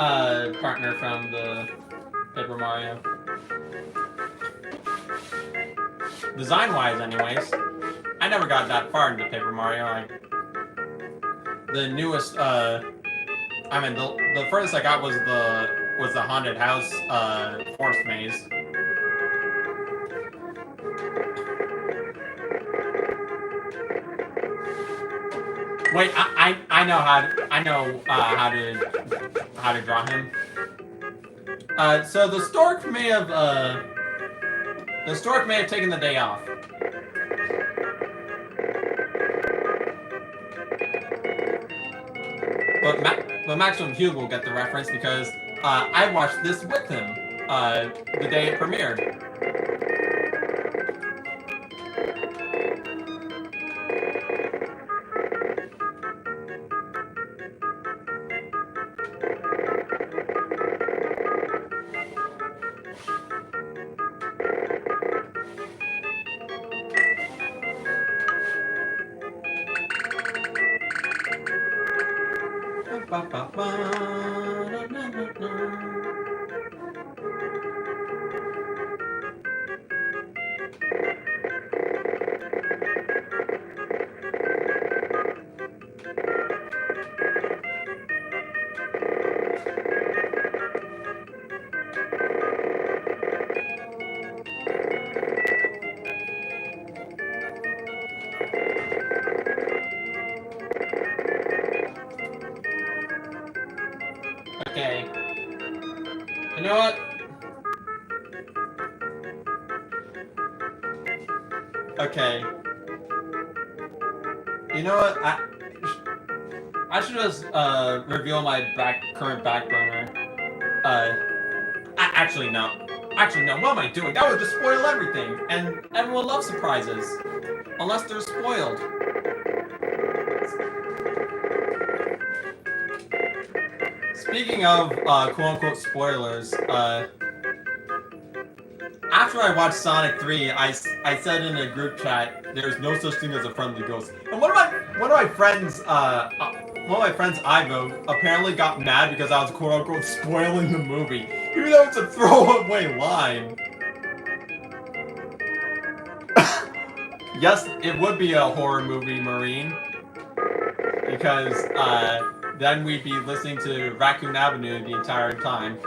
partner from the Paper Mario. Design-wise, anyways. I never got that far into Paper Mario. The newest, the furthest I got was the haunted house forest maze. Wait, I know how to draw him. So the stork may have taken the day off. but Maximum Hugh will get the reference because I watched this with him the day it premiered. Okay. You know what? Okay. You know what? I should just reveal my current back burner. Actually no. Actually no. What am I doing? That would just spoil everything, and everyone loves surprises, unless they're spoiled. Speaking of quote-unquote spoilers, after I watched Sonic 3, I said in a group chat, "There's no such thing as a friendly ghost." And one of my friends, Ivo, apparently got mad because I was quote-unquote spoiling the movie, even though it's a throwaway line. Yes, it would be a horror movie, Marine, because then we'd be listening to Raccoon Avenue the entire time.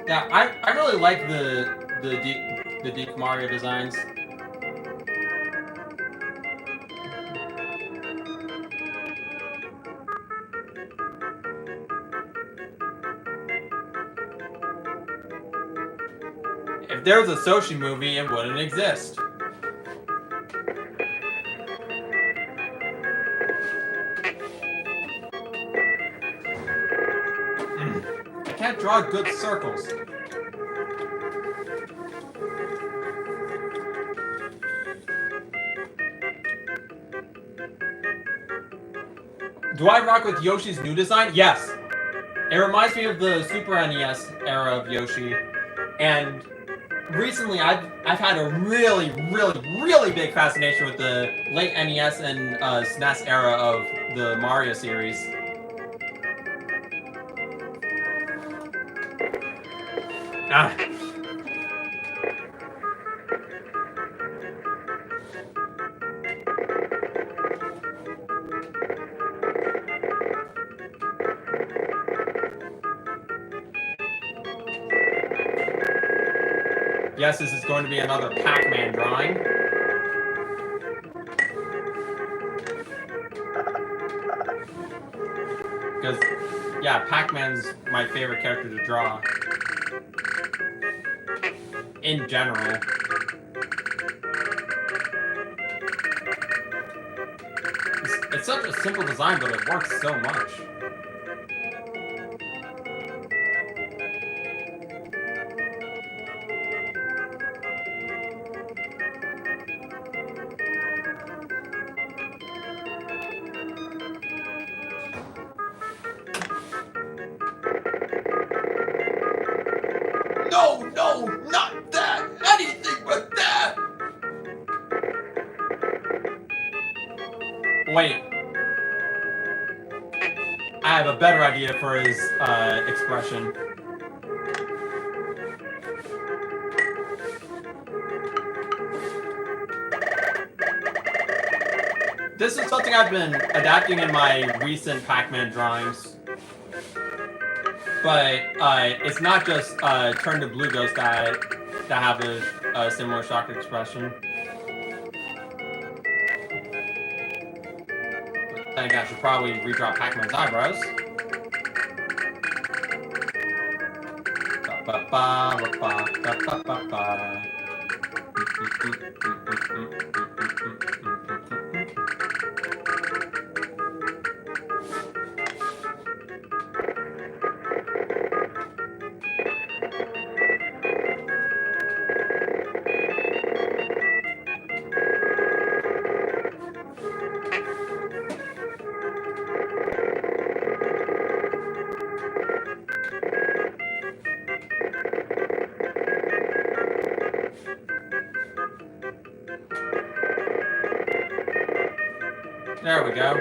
Yeah, I really like the deep Mario designs. If there was a Soshi movie, it wouldn't exist. I can't draw good circles. Do I rock with Yoshi's new design? Yes. It reminds me of the Super NES era of Yoshi, and recently I've had a really big fascination with the late NES and SNES era of the Mario series. Ah. Yes, this is going to be another Pac-Man drawing. Because, yeah, Pac-Man's my favorite character to draw. In general. It's such a simple design, but it works so much. No, not that! Anything but that! Wait. I have a better idea for his expression. This is something I've been adapting in my recent Pac-Man drawings. But it's not just Turn to Blue Ghost that have a similar shocked expression. I think I should probably redraw Pac-Man's eyebrows. There we go.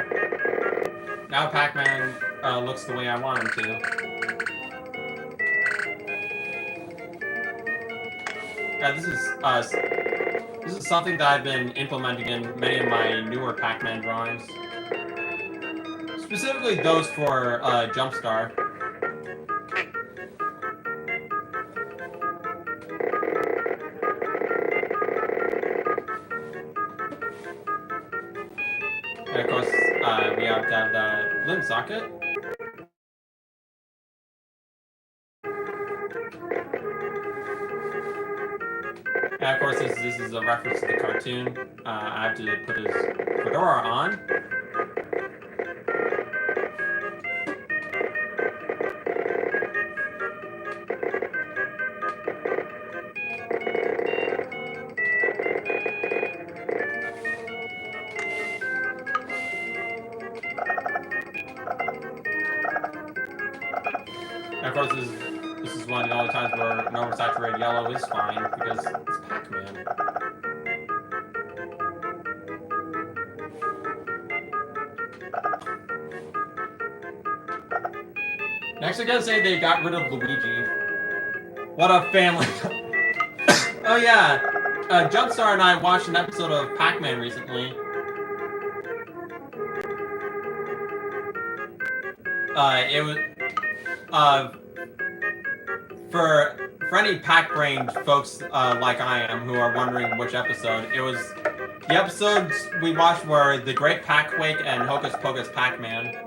Now Pac-Man looks the way I want him to. Yeah, this is something that I've been implementing in many of my newer Pac-Man drawings. Specifically those for Jumpstar. And of course, we have to have that limb socket. And of course, this is a reference to the cartoon. I have to put his fedora on. And of course, this is one of the only times where an oversaturated yellow is fine, because it's Pac-Man. Next, I gotta say they got rid of Luigi. What a family! Oh yeah, Jumpstar and I watched an episode of Pac-Man recently. It was for any pack-brained folks like I am who are wondering which episode, it was the episodes we watched were The Great Pac-Quake and Hocus Pocus Pac-Man.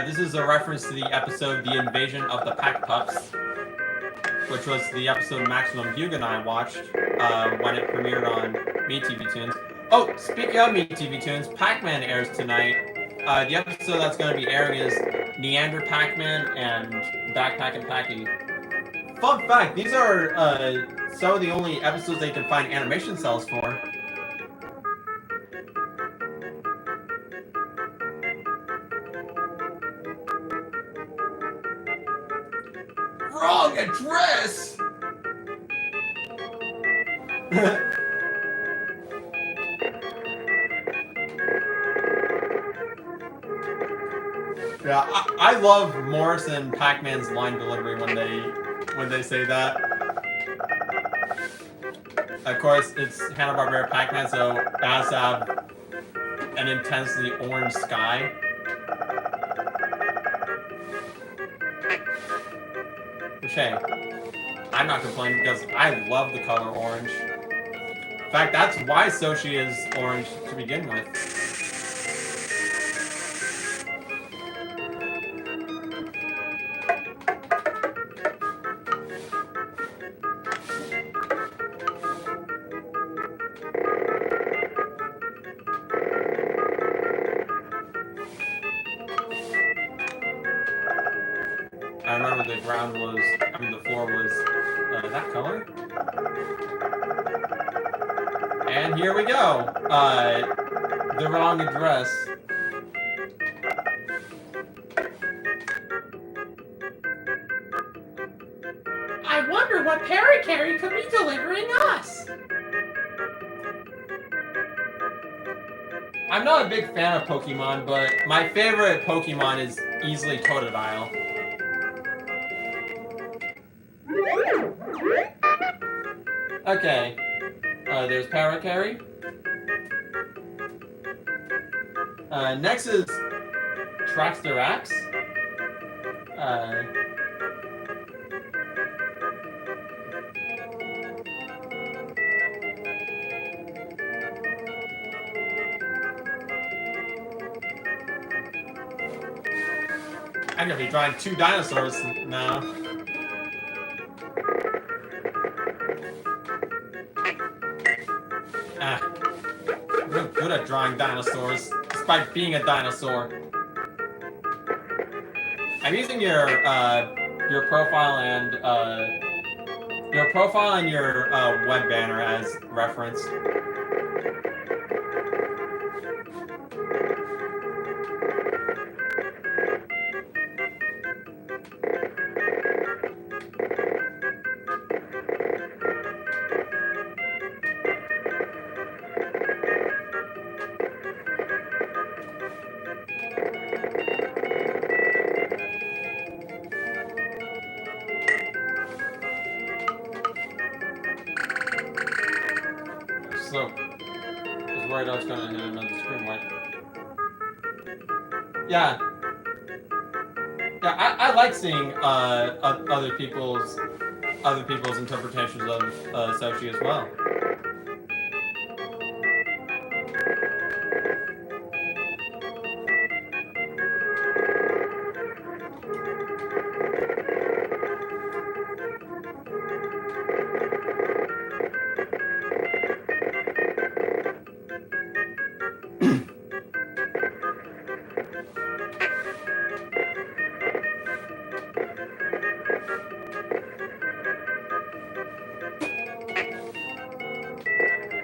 This is a reference to the episode The Invasion of the Pac Pups, which was the episode Maximum Hugo and I watched when it premiered on MeTV Tunes. Oh, speaking of MeTV Tunes, Pac-Man airs tonight. The episode that's going to be airing is Neander Pac-Man and Backpack and Packy. Fun fact, these are some of the only episodes they can find animation cells for. Wrong address! Yeah, I love Morris and Pac-Man's line delivery when they say that. Of course, it's Hanna-Barbera Pac-Man, so it has to have an intensely orange sky. Which, hey, I'm not complaining because I love the color orange. In fact, that's why Soshi is orange to begin with. ground was, the floor was that color. And here we go. The wrong address. I wonder what Parakarry could be delivering us. I'm not a big fan of Pokemon, but my favorite Pokemon is easily Totodile. Okay, there's Parakarry. Next is Traxxirax. I'm gonna be drawing 2 dinosaurs now. I'm real good at drawing dinosaurs, despite being a dinosaur. I'm using your profile and your web banner as reference. So, I was worried I was gonna hit another screen wipe. Yeah. Yeah, I like seeing other people's interpretations of Soshi as well.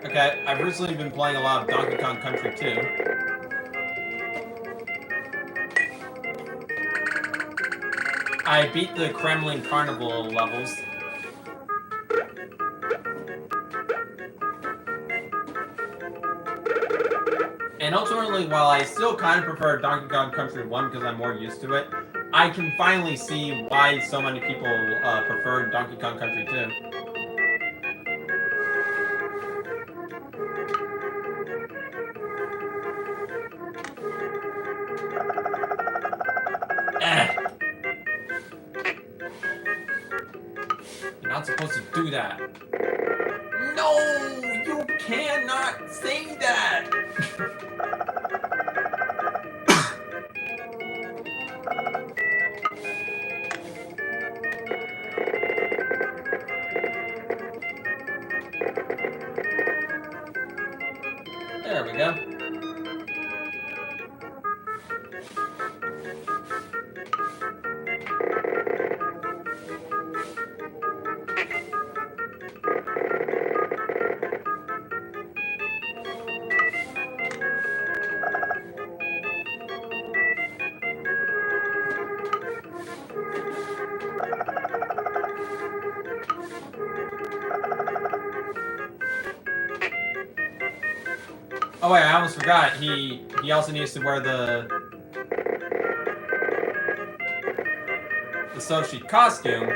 Okay, I've recently been playing a lot of Donkey Kong Country 2. I beat the Kremlin Carnival levels. And ultimately, while I still kind of prefer Donkey Kong Country 1 because I'm more used to it, I can finally see why so many people prefer Donkey Kong Country 2. You're not supposed to do that. No! You cannot say that! There we go. Oh wait, I almost forgot. He also needs to wear the Soshi costume.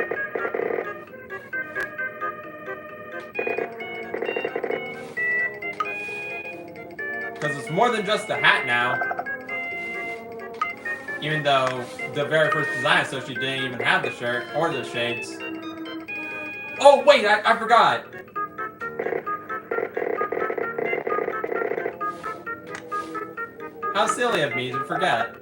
Because it's more than just the hat now. Even though the very first design of Soshi didn't even have the shirt or the shades. Oh wait, I forgot. How silly of me to forget.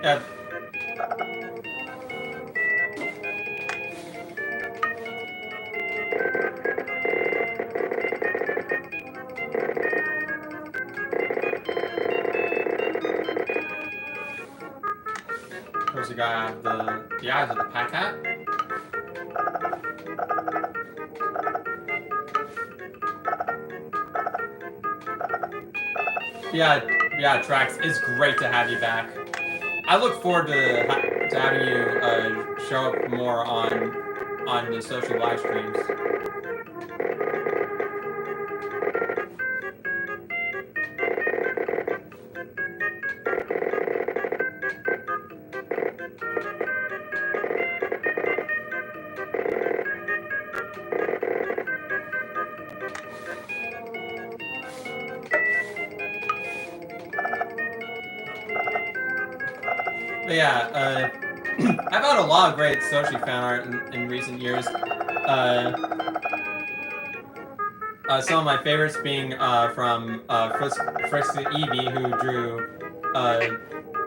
Yeah. Of course, you gotta have the eyes of the pack hat. Yeah, Trax, it's great to have you back. I look forward to having you show up more on the social live streams. But yeah, I've had a lot of great Soshi fan art in recent years. Some of my favorites being from Friska Evie, who drew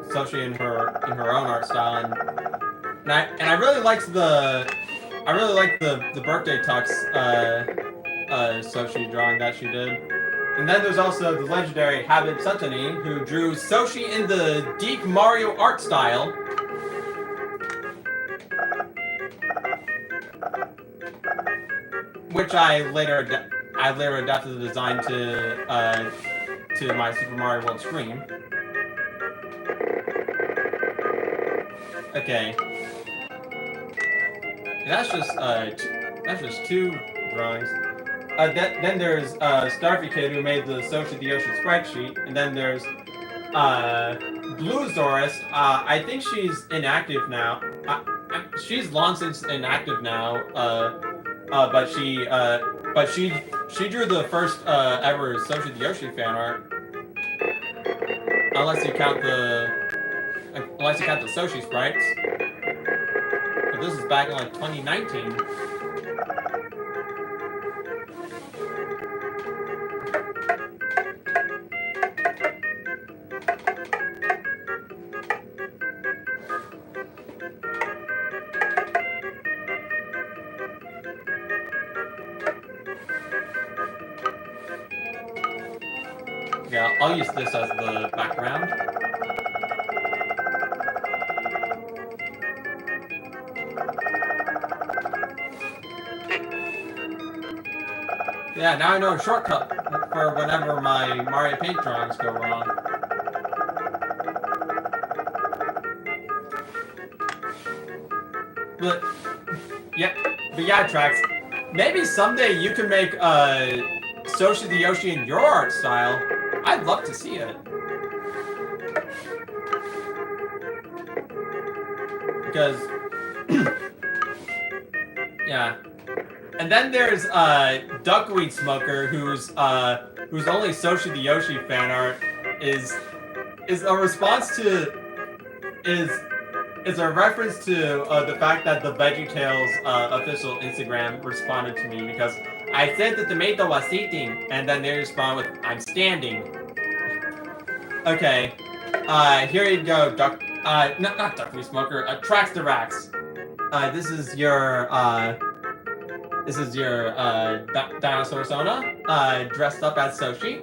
Soshi in her own art style, and I really liked the birthday tux Soshi drawing that she did. And then there's also the legendary Habib Sutani, who drew Soshi in the deep Mario art style. Which I later adapted the design to my Super Mario World stream. Okay. That's just two drawings. Then there's Starfy Kid, who made the Soshi the Yoshi sprite sheet, and then there's Blue Zorist. I think she's inactive now. She's long since inactive now. But she drew the first ever Soshi the Yoshi fan art. Unless you count the Soshi sprites. But this is back in like 2019. Yeah, I'll use this as the background. Yeah, now I know a shortcut for whenever my Mario Paint drawings go wrong. But yeah, Trax. Maybe someday you can make Soshi the Yoshi in your art style. I'd love to see it. Because yeah. And then there's Duckweed Smoker, whose only Soshi the Yoshi fan art is a response to is a reference to the fact that the VeggieTales official Instagram responded to me because I said the tomato was sitting, and then they respond with "I'm standing." Okay, here you go, not Duckweed Smoker, Trax the Rax. This is your dinosaur Sona, dressed up as Soshi.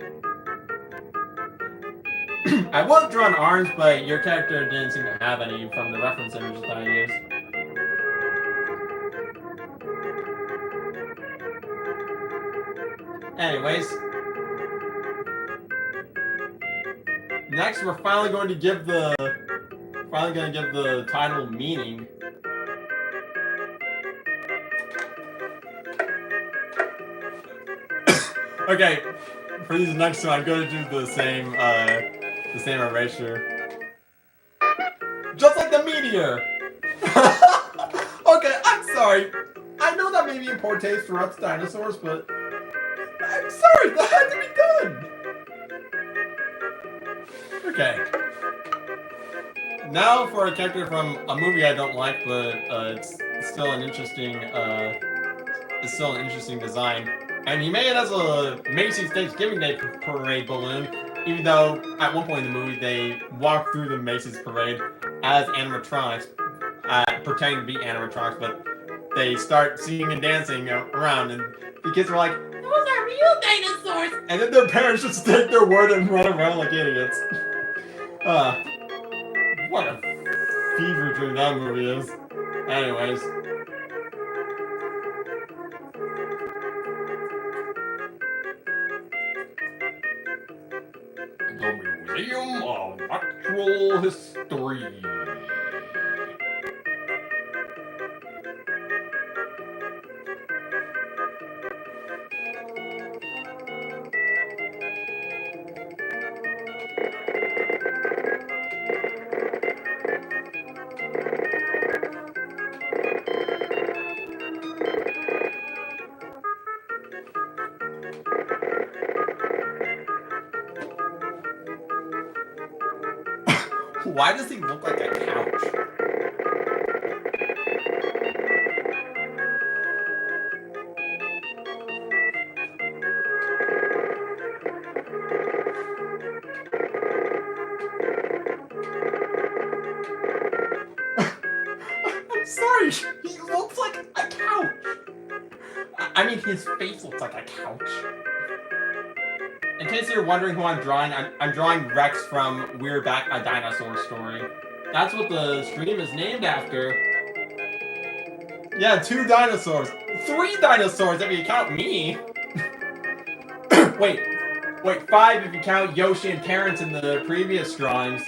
I would have drawn arms, but your character didn't seem to have any from the reference images that I used. Anyways, next we're finally going to give the title meaning. Okay, for these next two, I'm going to do the same erasure. Just like the meteor! Okay, I'm sorry. I know that may be in poor taste for us dinosaurs, but I'm sorry, that had to be done! Okay. Now for a character from a movie I don't like, but it's still an interesting design. And he made it as a Macy's Thanksgiving Day parade balloon. even though at one point in the movie they walk through the Macy's parade as animatronics, pretending to be animatronics, but they start singing and dancing around, and the kids are like, Those are real dinosaurs. and then their parents just take their word and run around like idiots. What a fever dream that movie is. Anyways. The Museum of Natural History. Why does he look like a couch? I'm sorry, he looks like a couch. I mean, his face looks like a couch. In case you're wondering who I'm drawing, I'm drawing Rex from We're Back, a Dinosaur Story. That's what the stream is named after. Yeah, 2 dinosaurs. 3 dinosaurs if you count me. Wait, 5 if you count Yoshi and Terrence in the previous drawings.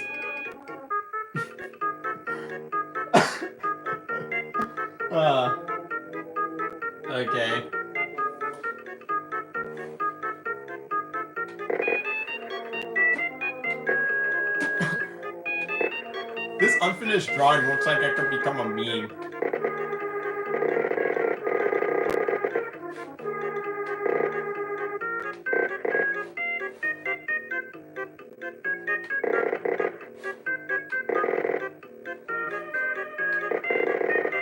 Okay. This unfinished drawing looks like it could become a meme.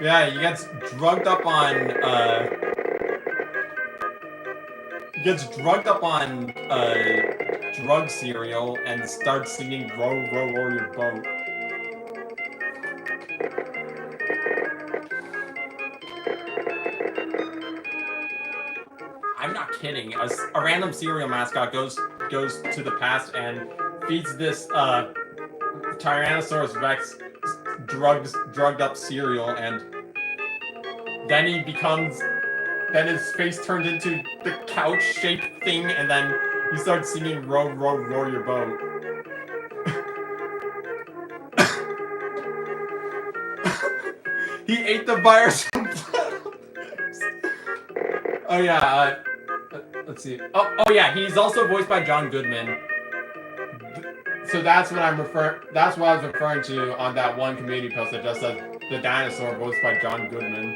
Yeah, he gets drugged up on, drug cereal and starts singing Row, Row, Row Your Boat. I'm not kidding. A random cereal mascot goes to the past and feeds this, Tyrannosaurus Rex drugged up cereal, and then then his face turned into the couch-shaped thing, and then he starts singing Row, Row, Row Your Boat. He ate the virus from Oh yeah, let's see. Oh yeah, he's also voiced by John Goodman. So that's what I was referring to on that one community post that just said the dinosaur voiced by John Goodman.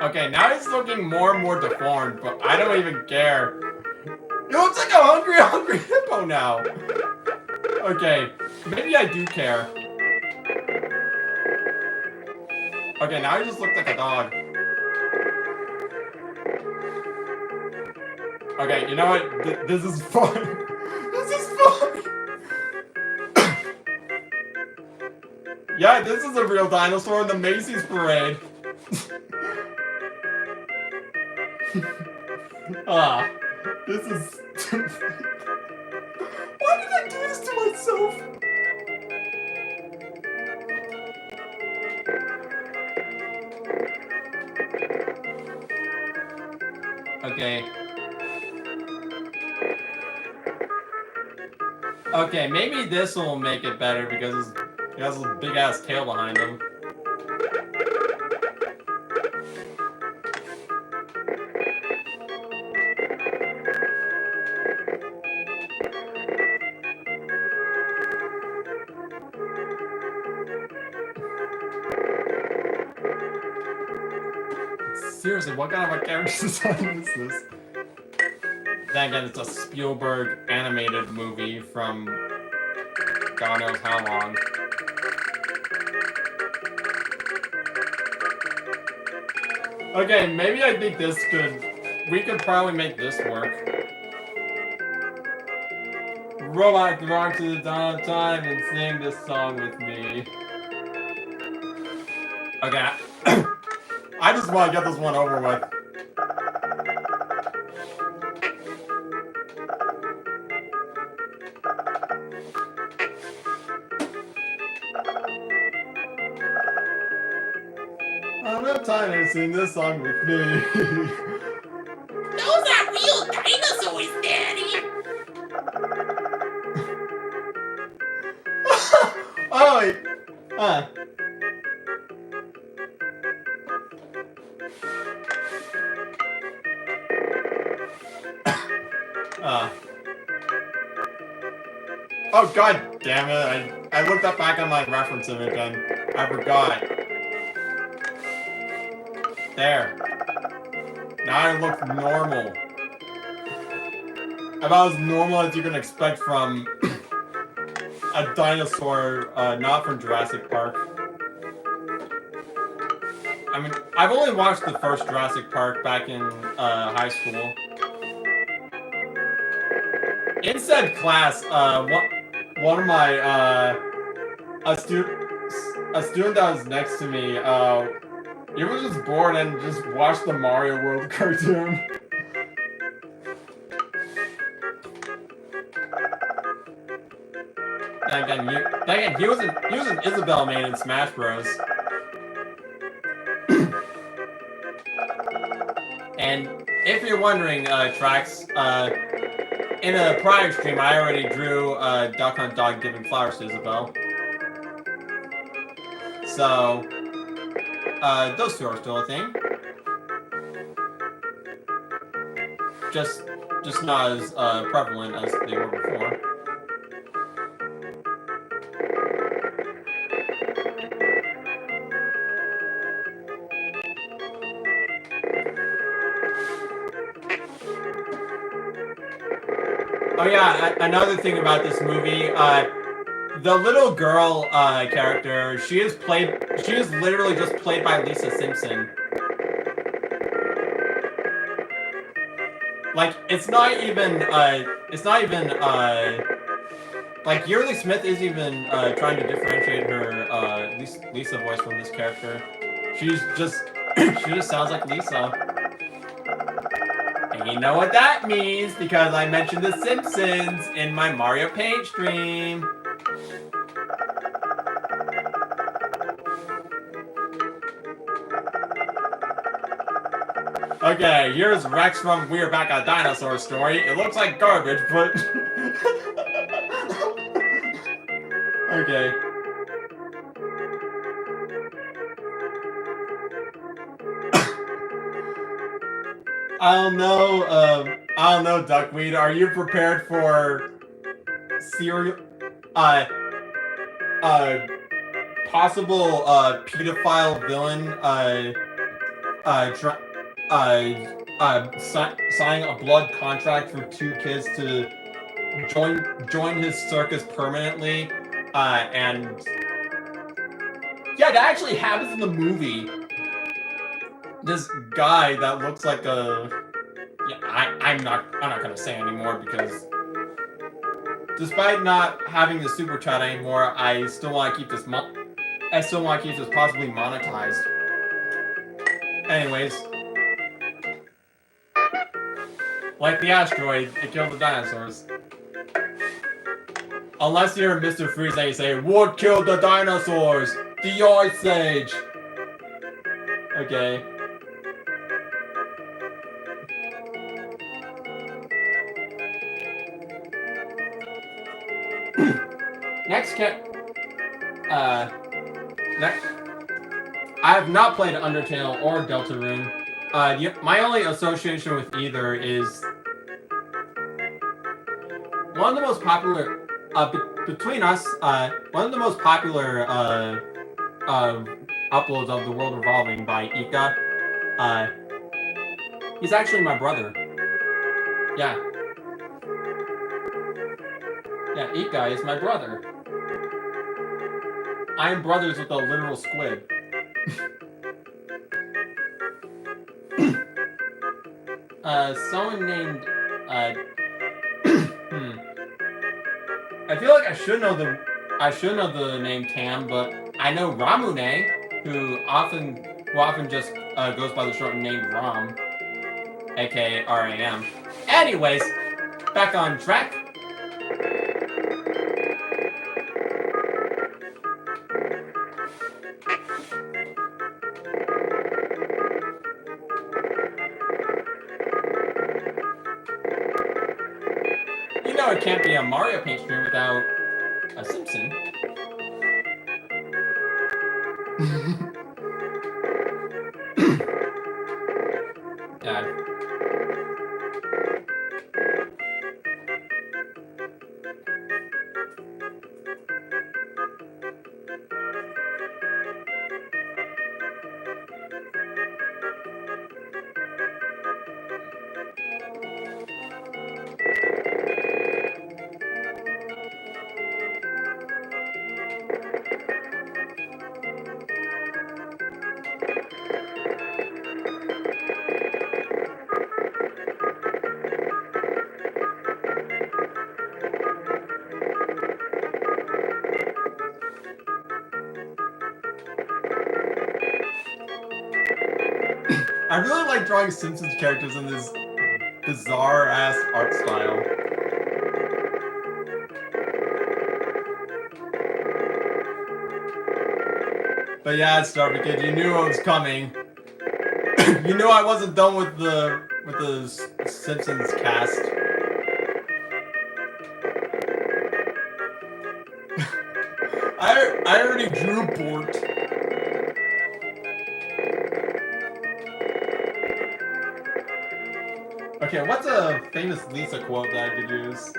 Okay, now he's looking more and more deformed, but I don't even care. He looks like a hungry hippo now. Okay, maybe I do care. Okay, now he just looks like a dog. Okay, you know what? This is fun. This is fun. Yeah, this is a real dinosaur in the Macy's parade. This is stupid. Why did I do this to myself? Okay. Okay, maybe this will make it better because he has a big ass tail behind him. Seriously, what kind of a character design is this? Then again, it's a Spielberg animated movie from God knows how long. Okay, maybe I think we could probably make this work. Robot, rock to the dawn of time and sing this song with me. Okay. I just want to get this one over with. I don't have time to sing this song with me. Those are real dinosaurs, Daddy. Oh, wait. Oh, god damn it. I looked up back on my reference image and I forgot. There. Now it looks normal. About as normal as you can expect from a dinosaur, not from Jurassic Park. I mean, I've only watched the first Jurassic Park back in high school. In said class, one of my a student that was next to me, he was just bored and just watched the Mario World cartoon. Then again, he was an Isabelle main in Smash Bros. And if you're wondering, Trax, in a prior stream, I already drew Duck Hunt Dog giving flowers to Isabelle. So, those two are still a thing. Just not as prevalent as they were before. Oh yeah, another thing about this movie, the little girl character, she is literally just played by Lisa Simpson. Like, it's not even, like, Yearly Smith isn't even trying to differentiate her Lisa voice from this character. She just sounds like Lisa. And you know what that means, because I mentioned The Simpsons in my Mario Paint stream. Okay, here's Rex from We're Back at Dinosaur Story. It looks like garbage, but... Okay. I don't know, Duckweed. Are you prepared for possible pedophile villain signing a blood contract for 2 kids to join his circus permanently? And yeah, that actually happens in the movie. This guy that looks like a... Yeah, I'm not gonna say anymore because despite not having the super chat anymore, I still want to keep this possibly monetized. Anyways, like the asteroid, it killed the dinosaurs. Unless you're Mr. Freeze and you say, "What killed the dinosaurs? The Ice Age." Okay. Next, I have not played Undertale or Deltarune. My only association with either is one of the most popular, between us, one of the most popular uploads of The World Revolving by Ika. He's actually my brother. Yeah. Yeah, Ika is my brother. I'm brothers with a literal squid. Someone named I feel like I should know the name Tam, but I know Ramune, who often just goes by the short name Ram, aka RAM. Anyways, back on track. You know it can't be a Mario Paint stream without a Simpson. Yeah. I really like drawing Simpsons characters in this bizarre ass art style. But yeah, Starby Kid, you knew it was coming. You knew I wasn't done with the Simpsons cast. I already drew Bort. Okay, what's a famous Lisa quote that I could use?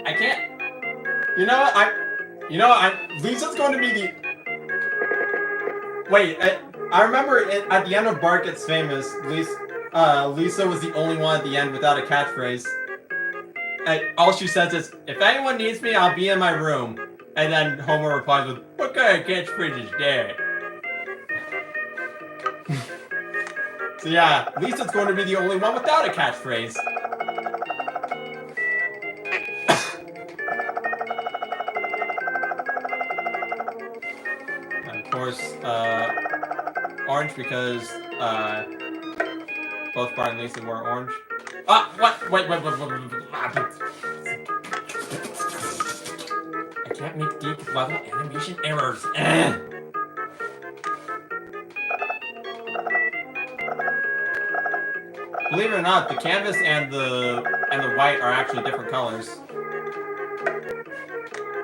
I can't. You know what? Lisa's going to be the. Wait, I remember at the end of Bart Gets Famous, Lisa was the only one at the end without a catchphrase. And all she says is, "If anyone needs me, I'll be in my room." And then Homer replies with, "What kind of catchphrase is that?" So yeah, Lisa's going to be the only one without a catchphrase. And of course, orange because both Bart and Lisa were orange. Ah, what? Wait. I can't make deep level animation errors. Believe it or not, the canvas and the white are actually different colors.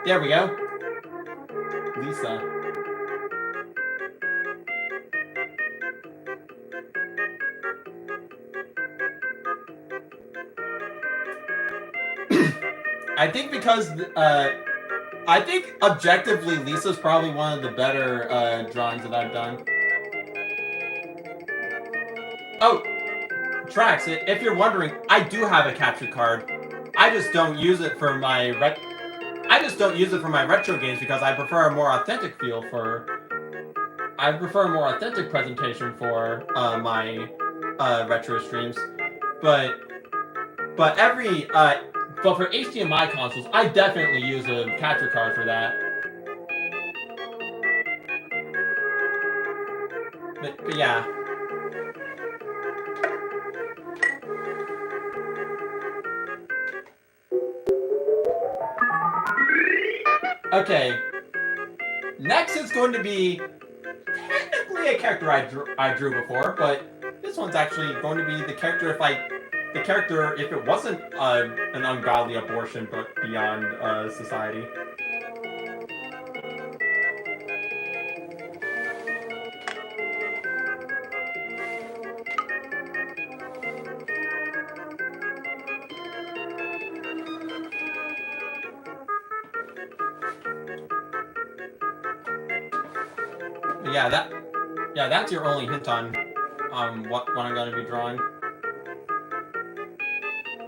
There we go. Lisa. I think because I think objectively Lisa's probably one of the better drawings that I've done. Oh, Trax, if you're wondering, I do have a capture card. I just don't use it for my retro games because I prefer a more authentic feel for. I prefer a more authentic presentation for my retro streams, but for HDMI consoles, I definitely use a capture card for that. But yeah. Okay. Next is going to be technically a character I drew before, but this one's actually going to be the character if it wasn't an ungodly abortion, but beyond society. yeah, that's your only hint on what I'm gonna be drawing.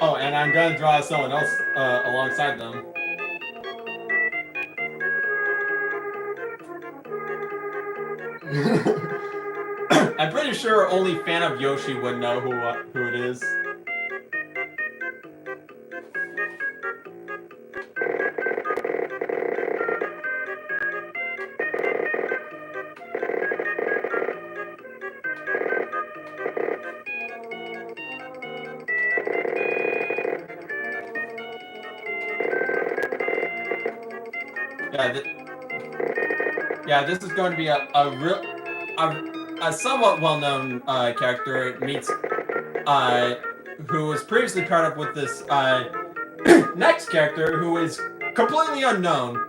Oh, and I'm gonna draw someone else alongside them. I'm pretty sure only fan of Yoshi would know who it is. Yeah, this is going to be a somewhat well-known character. It meets who was previously paired up with this next character who is completely unknown.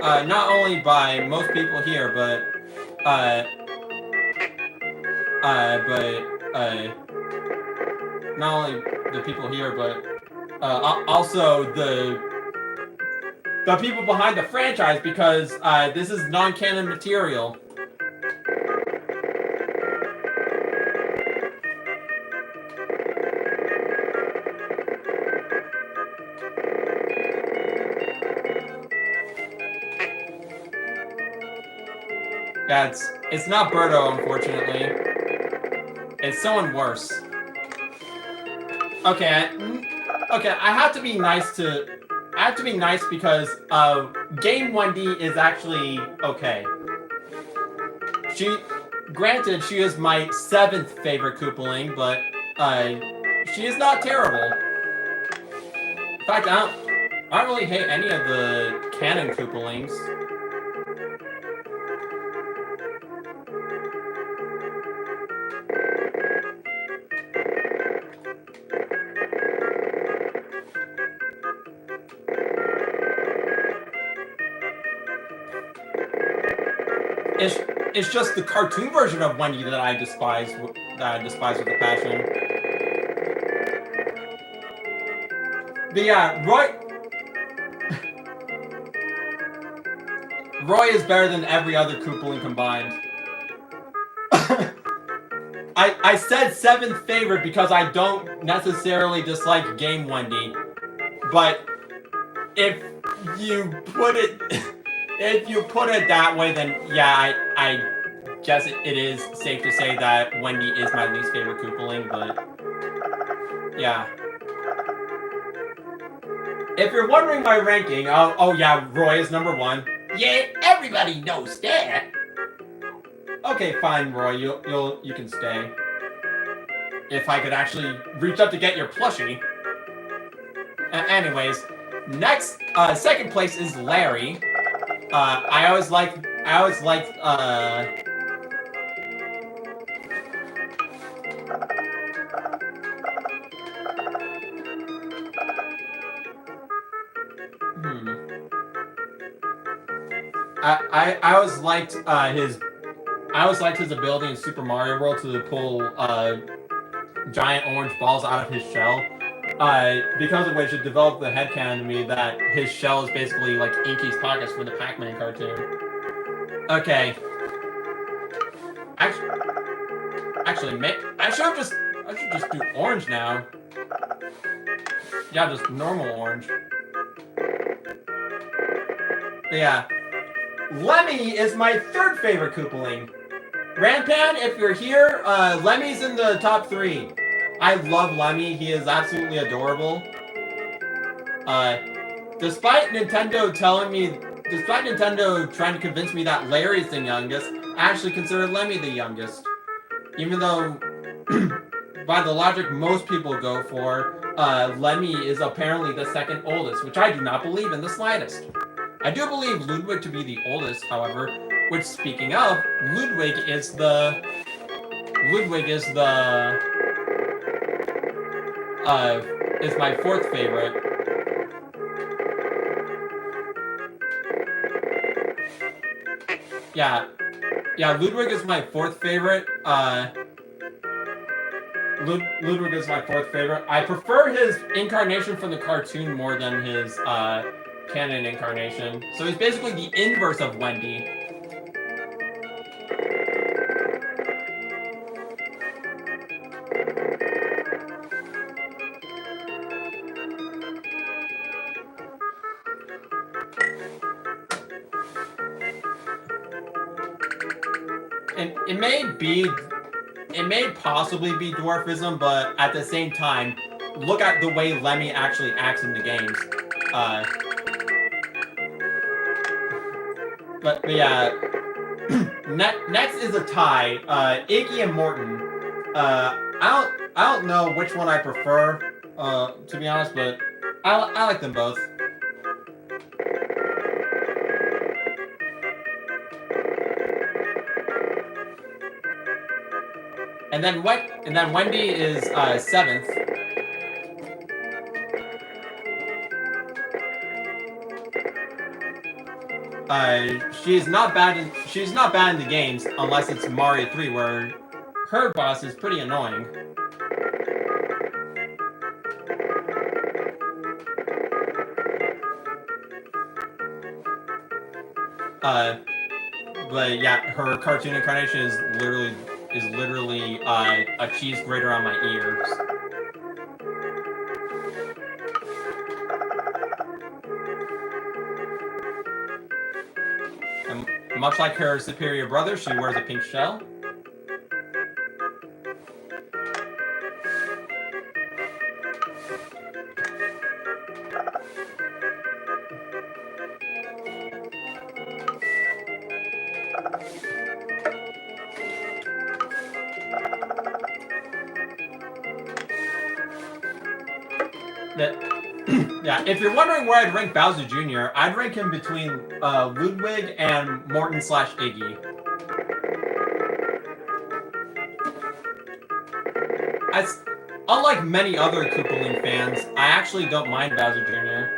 Not only by most people here, but not only the people here, but also the people behind the franchise, because this is non-canon material. Yeah, it's not Birdo, unfortunately. It's someone worse. Okay, I have to be nice because Game Wendy is actually okay. Granted, she is my 7th favorite Koopaling, but she is not terrible. In fact, I don't really hate any of the canon Koopalings. It's just the cartoon version of Wendy that I despise with a passion. But yeah, Roy is better than every other Koopaling combined. I said 7th favorite because I don't necessarily dislike Game Wendy, but if you put it that way, then yeah, I guess it is safe to say that Wendy is my least favorite Koopaling, but yeah. If you're wondering my ranking, oh yeah, Roy is number 1. Yeah, everybody knows that. Okay, fine, Roy, you can stay. If I could actually reach up to get your plushie. Anyways, next, second place is Larry. I always liked, I always liked his ability in Super Mario World to pull giant orange balls out of his shell. Because of which it developed the headcanon to me that his shell is basically like Inky's pockets for the Pac-Man cartoon. Okay. Actually, I should just do orange now. Yeah, just normal orange. But yeah. Lemmy is my 3rd favorite Koopaling. Rampan, if you're here, Lemmy's in the top 3. I love Lemmy. He is absolutely adorable. Despite Nintendo trying to convince me that Larry's the youngest, I actually consider Lemmy the youngest. Even though, by the logic most people go for, Lemmy is apparently the 2nd oldest, which I do not believe in the slightest. I do believe Ludwig to be the oldest, however, which, speaking of, Ludwig is my 4th favorite. Yeah, Ludwig is my 4th favorite. Ludwig is my 4th favorite. I prefer his incarnation from the cartoon more than his canon incarnation. So he's basically the inverse of Wendy. And it may possibly be dwarfism, but at the same time, look at the way Lemmy actually acts in the games. But yeah, next is a tie. Iggy and Morton. I don't know which one I prefer, to be honest, but I like them both. And then Wendy is 7th. She's not bad in the games unless it's Mario 3, where her boss is pretty annoying. But yeah, her cartoon incarnation is literally a cheese grater on my ears. And much like her superior brother, she wears a pink shell. Yeah, if you're wondering where I'd rank Bowser Jr., I'd rank him between Ludwig and Morton/Iggy. Unlike many other Koopaling fans, I actually don't mind Bowser Jr.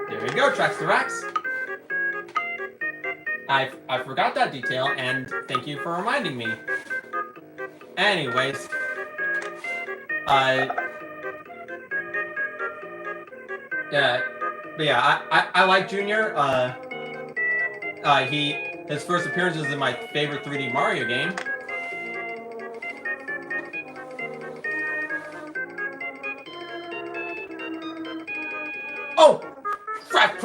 There you go, Tracks to Racks. I forgot that detail, and thank you for reminding me. Anyways, yeah, but yeah, I like Junior. His first appearance was in my favorite 3D Mario game. Oh, crap!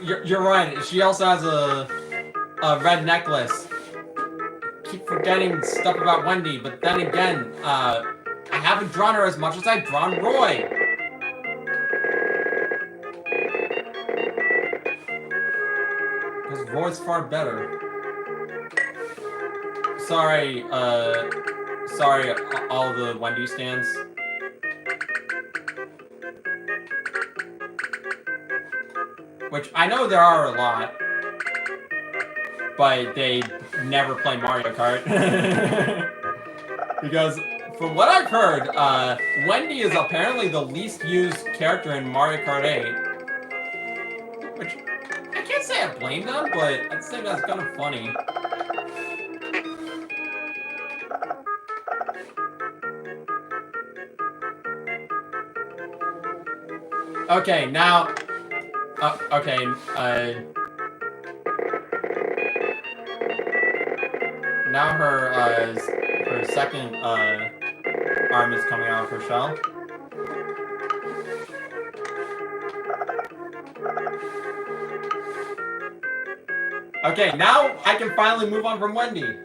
You're right. She also has a red necklace. Keep forgetting stuff about Wendy, but then again, I haven't drawn her as much as I've drawn Roy. Because Roy's far better. Sorry, all the Wendy stands. Which I know there are a lot. But they never play Mario Kart. Because, from what I've heard, Wendy is apparently the least used character in Mario Kart 8. Which, I can't say I blame them, but I'd say that's kind of funny. Okay, now... Now her second arm is coming out of her shell. Okay, now I can finally move on from Wendy.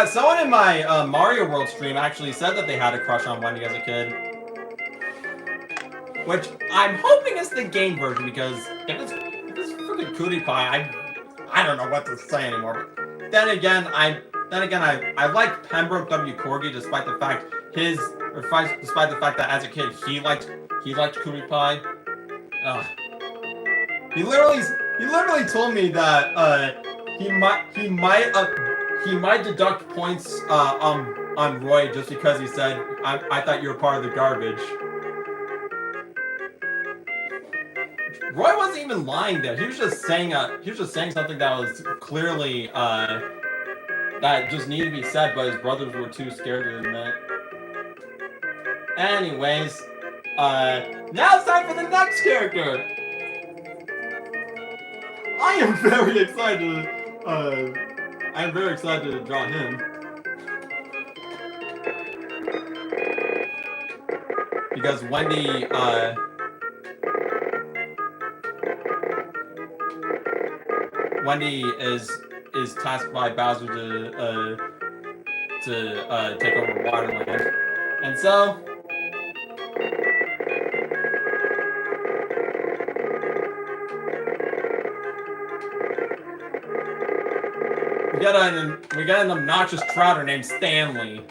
Someone in my Mario World stream actually said that they had a crush on Wendy as a kid. Which I'm hoping is the game version, because if it's freaking CutiePie, I don't know what to say anymore. But then again, I like Pembroke W. Corgi despite the fact that as a kid he liked CutiePie. He literally told me that he might deduct points on Roy just because he said, I thought you were part of the garbage. Roy wasn't even lying there. He was just saying something that was clearly that just needed to be said, but his brothers were too scared to admit. Anyways, now it's time for the next character. I am very excited. I'm very excited to draw him. Because Wendy, Wendy is tasked by Bowser to take over Waterland, and so we got an obnoxious trouter named Stanley.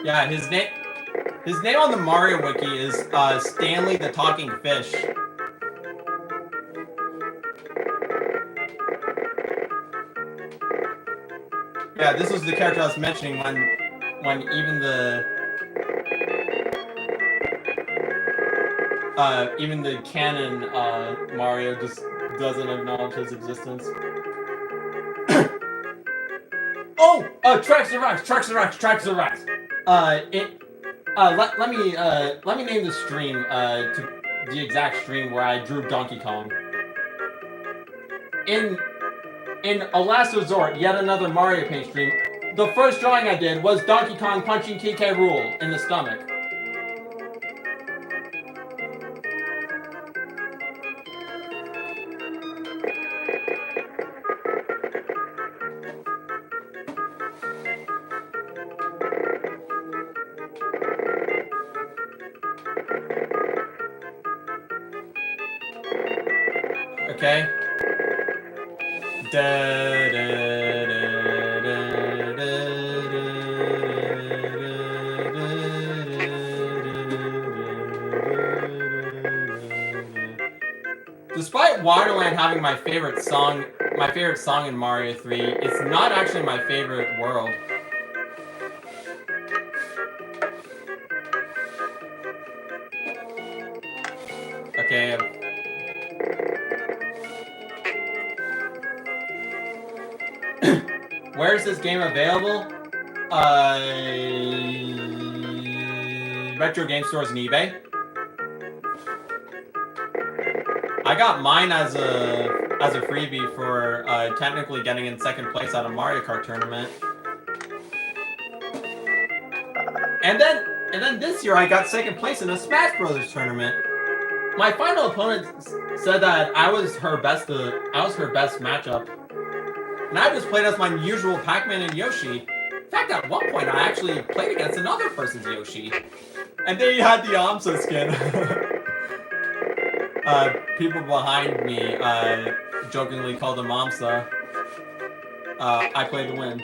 Yeah, his name on the Mario Wiki is Stanley the Talking Fish. Yeah, this was the character I was mentioning when even the canon Mario just doesn't acknowledge his existence. Oh, Tracks the Rocks. Let me name the stream to the exact stream where I drew Donkey Kong. In a last resort, yet another Mario Paint stream, the first drawing I did was Donkey Kong punching TK Rool in the stomach. Okay. Despite Waterland having my favorite song in Mario 3, it's not actually my favorite world. Okay. Where is this game available? Retro game stores and eBay. I got mine as a freebie for technically getting in second place at a Mario Kart tournament. And then this year I got second place in a Smash Brothers tournament. My final opponent said that I was her best matchup. And I just played as my usual Pac-Man and Yoshi. In fact, at one point I actually played against another person's Yoshi. And they had the Amsa skin. People behind me jokingly called him Amsa. I played to win.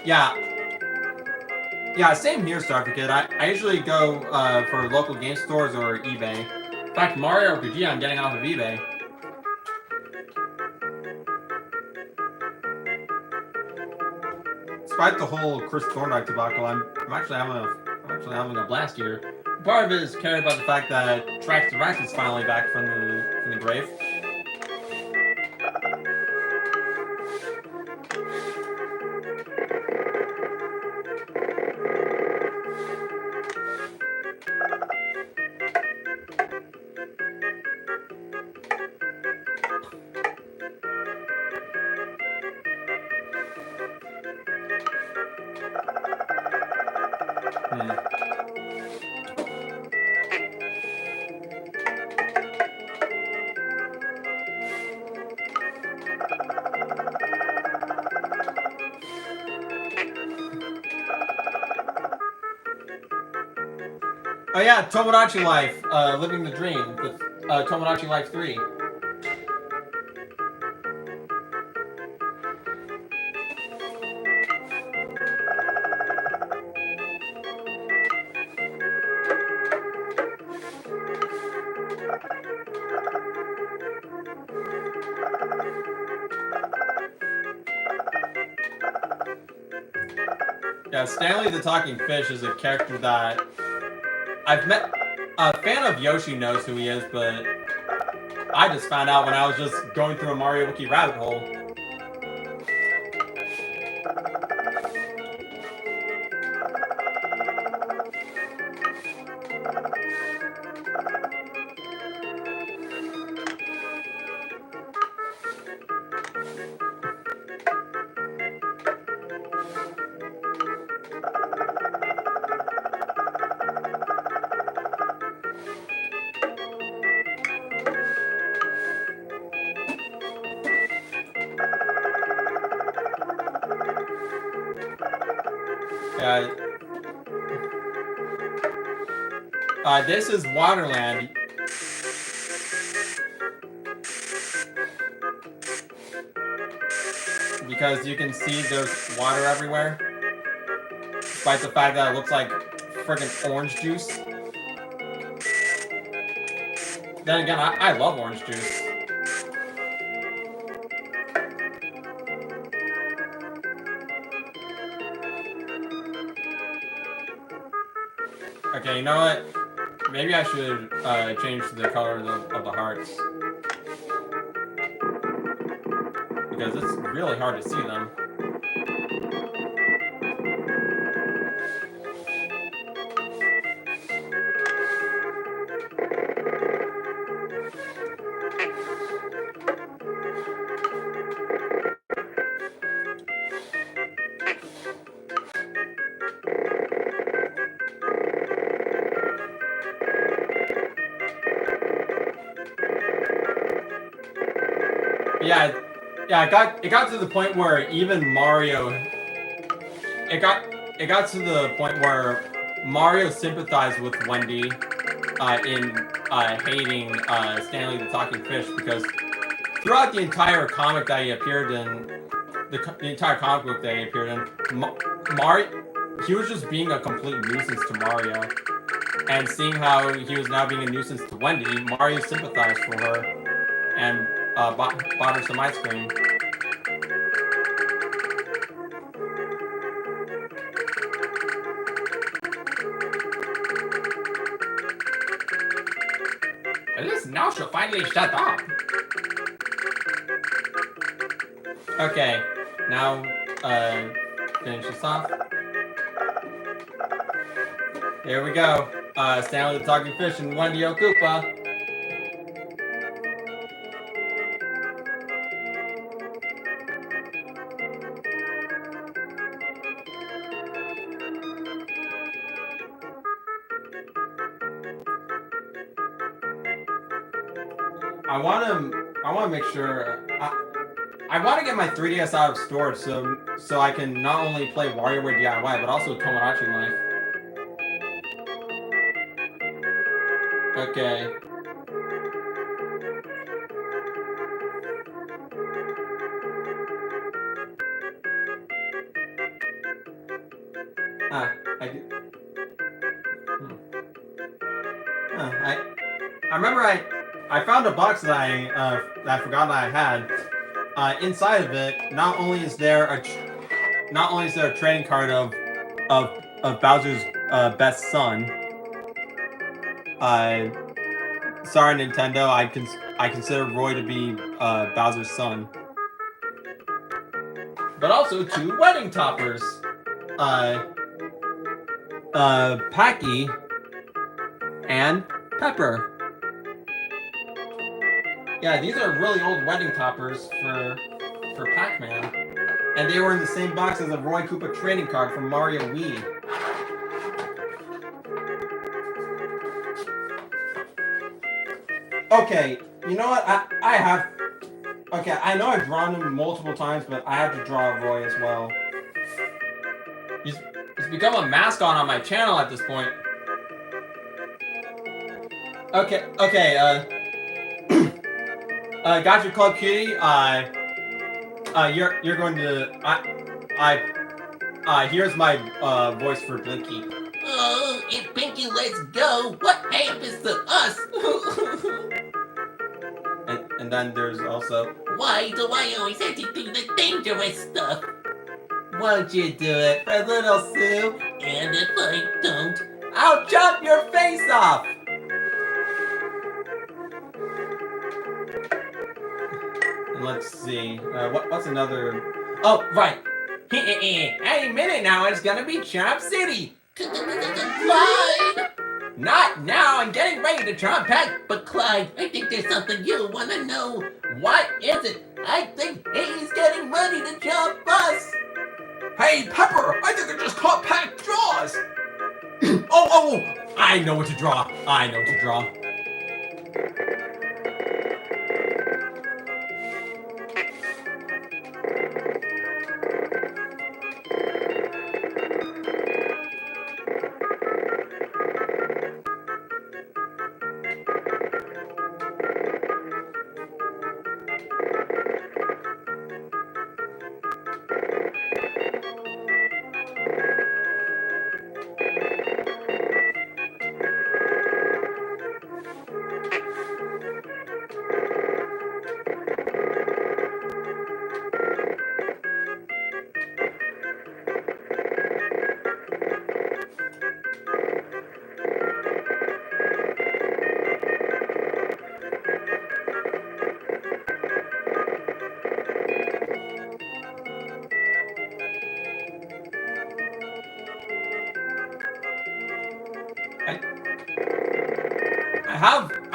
Yeah, same here, Starter Kid. I usually go for local game stores or eBay. In fact, Mario RPG I'm getting off of eBay. Despite the whole Chris Thorndike debacle, I'm actually having a blast here. Part of it is carried by the fact that Tracks the Rocks is finally back from the grave. Oh yeah, Tomodachi Life, Living the Dream, with Tomodachi Life 3. Yeah, Stanley the Talking Fish is a character that I've met. A fan of Yoshi knows who he is, but I just found out when I was just going through a Mario Wiki rabbit hole. This is Waterland. Because you can see there's water everywhere. Despite the fact that it looks like friggin' orange juice. Then again, I love orange juice. Okay, you know what? Maybe I should change the color of the hearts. Because it's really hard to see them. Yeah, it got to the point where even Mario, it got to the point where Mario sympathized with Wendy in hating Stanley the Talking Fish, because throughout the entire comic that he appeared in, the entire comic book that he appeared in, Mario, he was just being a complete nuisance to Mario. And seeing how he was now being a nuisance to Wendy, Mario sympathized for her and bought her some ice cream. At least now she'll finally shut up. Okay, now finish this off. Here we go. Stanley the Talking Fish and Wendy Koopa. I want to make sure. I want to get my 3DS out of storage so I can not only play WarioWare DIY but also Tomodachi Life. Okay. I remember I found a box that I forgot that I had. Inside of it, not only is there a trading card of Bowser's best son. Sorry, Nintendo. I consider Roy to be Bowser's son. But also 2 wedding toppers. Packy and Pepper. Yeah, these are really old wedding toppers for Pac-Man. And they were in the same box as a Roy Koopa trading card from Mario Wii. Okay, you know what? I have... Okay, I know I've drawn him multiple times, but I have to draw Roy as well. He's become a mascot on my channel at this point. Okay, got your club, Cutie. You're going to, here's my, voice for Blinky. Oh, if Pinky lets go, what happens to us? And then there's also, Why do I always have to do the dangerous stuff? won't you do it for little Sue? And if I don't, I'll chop your face off! And let's see, what's another... Oh, right! Any minute now, it's gonna be Chomp City. Clyde! Not now. I'm getting ready to chomp back. But Clyde, I think there's something you want to know. What is it? I think he's getting ready to jump us. Hey, Pepper! I think I just caught Pac Jaws. Oh! I know what to draw.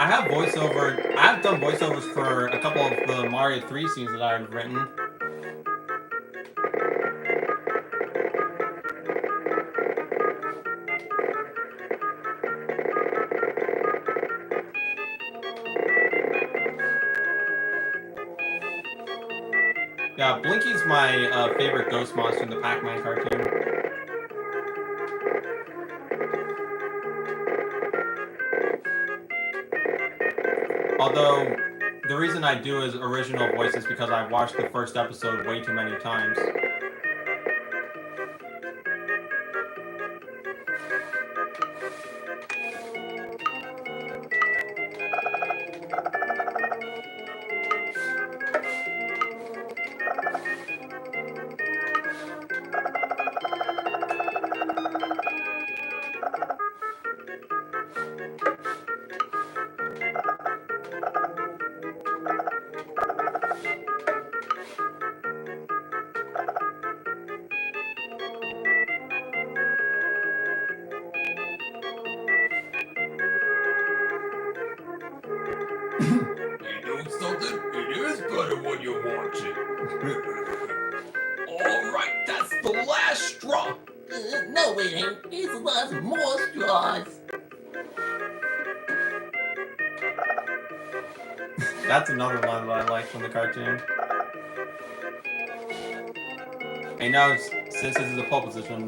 I have voiceover. I've done voiceovers for a couple of the Mario 3 scenes that I've written. Yeah, Blinky's my favorite ghost monster in the Pac-Man cartoon. Although, the reason I do his original voice is because I've watched the first episode way too many times. Something? It is better when you watch it. Alright, that's the last straw. No, it ain't. It's lots more straws. That's another one that I like from the cartoon. And now, since this is a pole position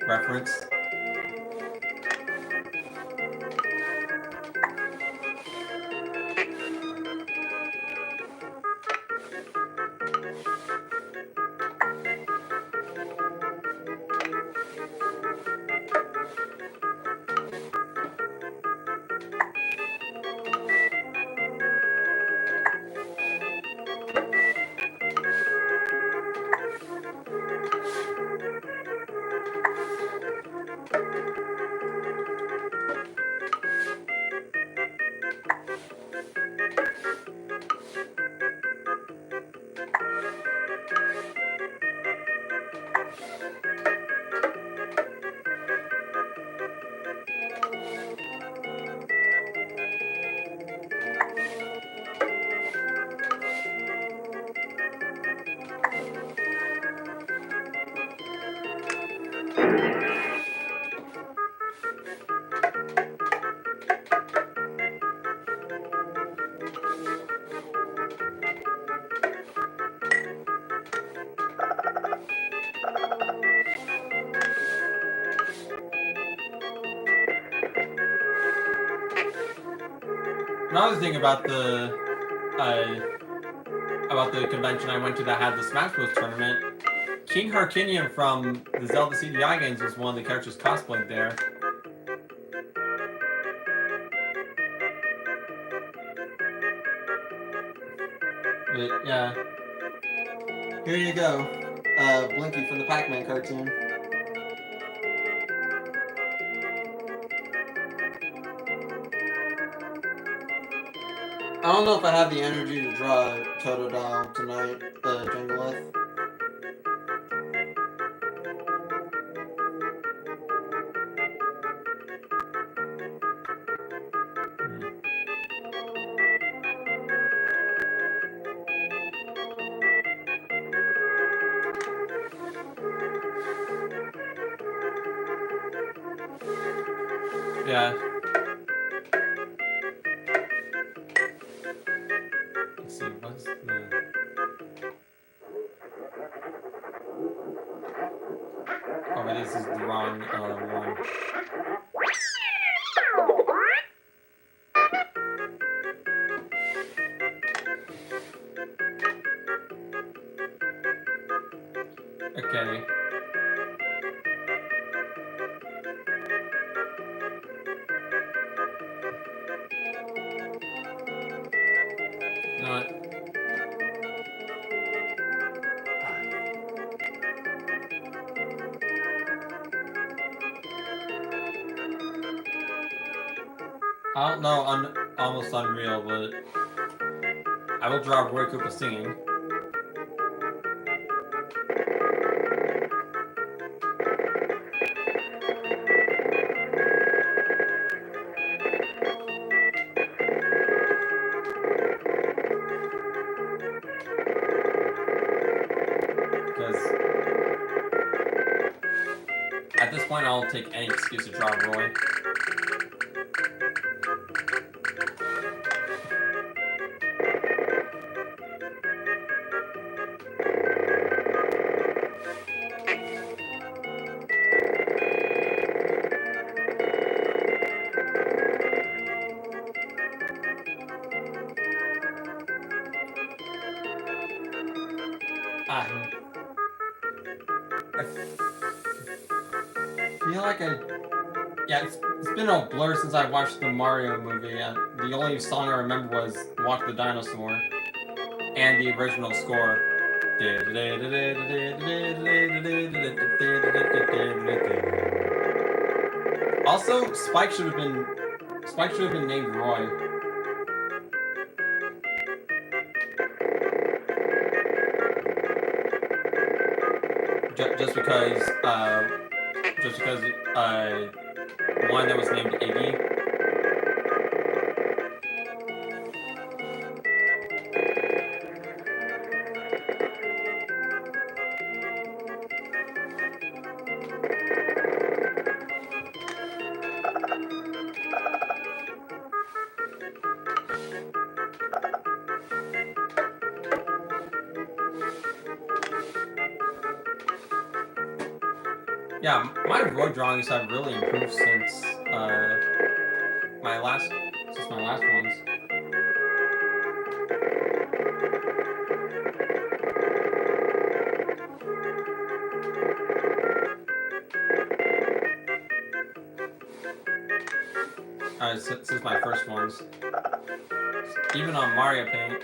reference, When I was thinking about the convention I went to that had the Smash Bros tournament, King Harkinian from the Zelda CDI games was one of the characters cosplayed there. But yeah. Here you go. Blinky from the Pac-Man cartoon. I don't know if I have the energy to draw Totodile tonight, Jingolith. Yeah. Let's see, what's the... Oh, wait, this is the wrong one. Okay. Not. I don't know, almost unreal, but I will draw Roy Koopa singing. Because at this point, I'll take any excuse to draw Roy. I feel like yeah, it's been a blur since I watched the Mario movie. The only song I remember was Walk the Dinosaur and the original score. Also, Spike should have been named Roy. Just because one that was named Iggy. Yeah, my Roy drawings have really improved since my last ones. Since my first ones. Even on Mario Paint.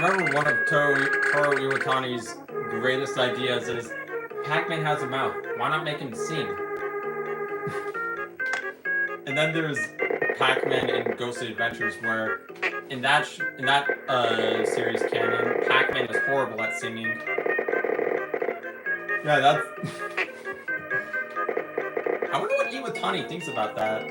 remember one of Toru Iwatani's greatest ideas is Pac-Man has a mouth. Why not make him sing? And then there's Pac-Man in Ghostly Adventures, where in that series canon, Pac-Man is horrible at singing. Yeah, that's. I wonder what Iwatani thinks about that.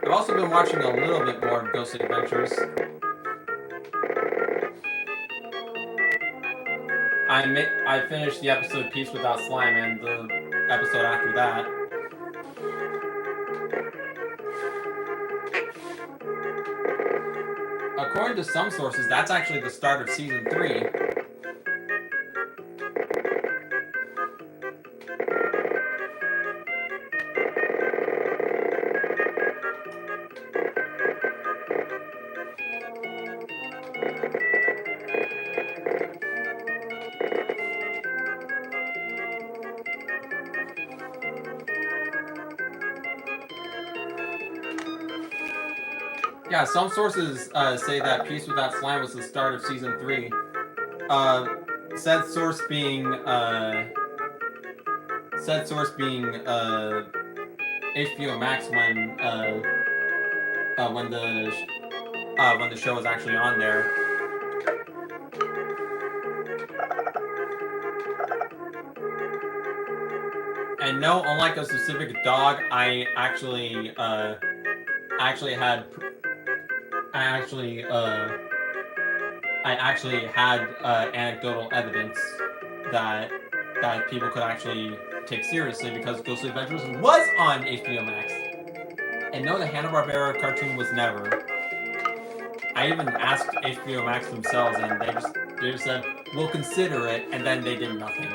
I've also been watching a little bit more of Ghostly Adventures. I finished the episode Peace Without Slime and the episode after that. According to some sources, that's actually the start of season 3. Yeah, some sources say that Peace Without Slime was the start of season 3. Said source being HBO Max when the show was actually on there. And no, unlike a specific dog, I actually had anecdotal evidence that people could actually take seriously, because Ghostly Adventures was on HBO Max. And no, the Hanna-Barbera cartoon was never. I even asked HBO Max themselves, and they just said, we'll consider it, and then they did nothing.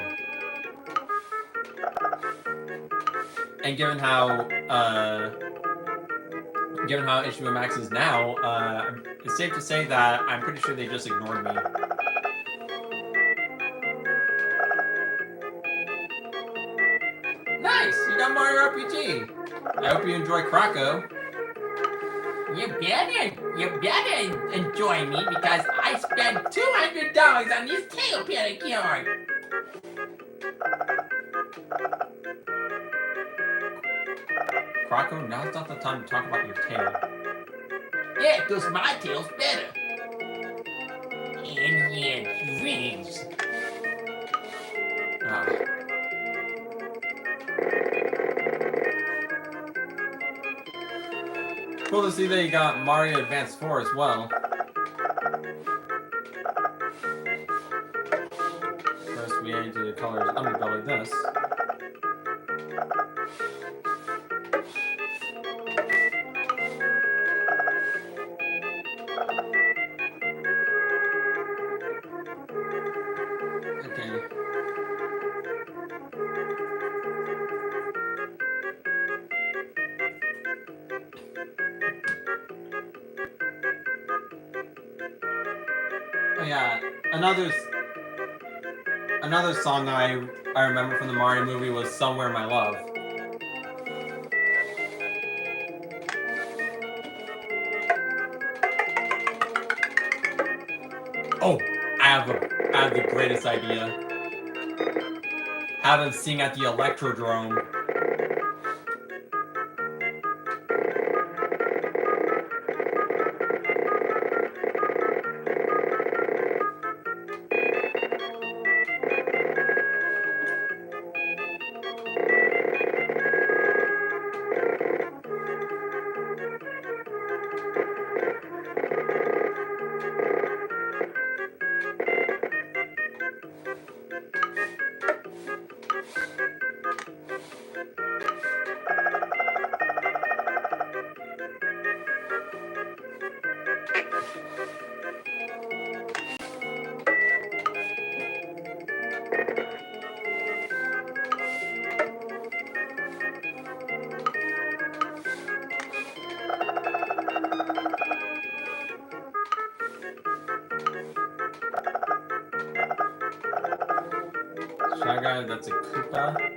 And given how HBO Max is now, it's safe to say that I'm pretty sure they just ignored me. Nice! You got Mario RPG! I hope you enjoy Krocco. You better enjoy me, because I spent $200 on this tail pedicure. Krocco, now's not the time to talk about your tail. Yeah, because my tail's better. And your dreams. Cool to see that you got Mario Advance 4 as well. First, we add to the colors underbelly this. Oh yeah, another song I remember from the Mario movie was Somewhere My Love. Oh, I have the greatest idea. Have him sing at the Electrodrome. That guy, that's a Koopa.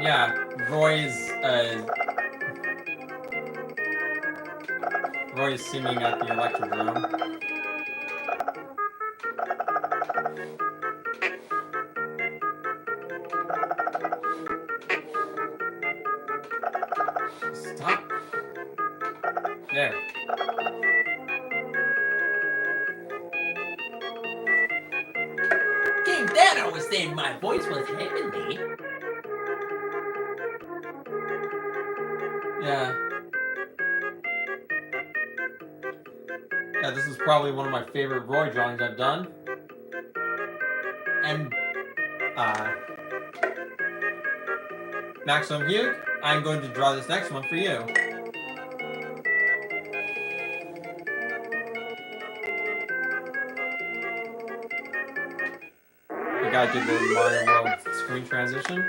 Yeah, Roy's seeming at the electrodrome. Stop. There. King Dano was saying my voice was heavenly. Yeah. Yeah, this is probably one of my favorite Roy drawings I've done. And, Maximum Hugh, I'm going to draw this next one for you. We gotta do the Mario World screen transition.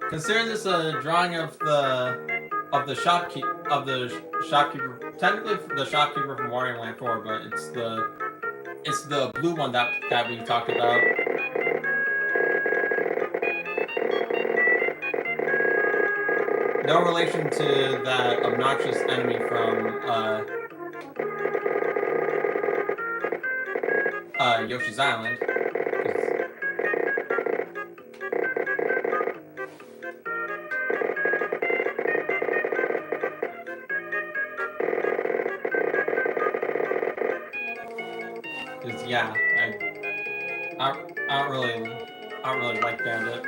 Consider this a drawing of the shopkeeper. Technically, the shopkeeper from Wario Land 4, but it's the blue one that we talked about. No relation to that obnoxious enemy from Yoshi's Island. Cause yeah, I don't really like Bandit.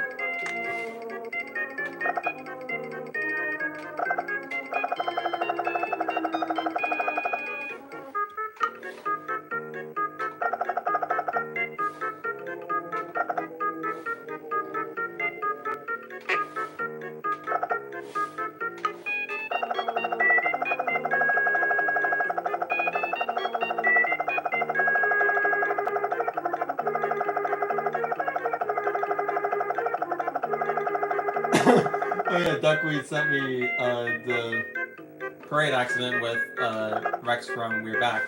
Oh yeah, Duckweed sent me the parade accident with Rex from We're Back.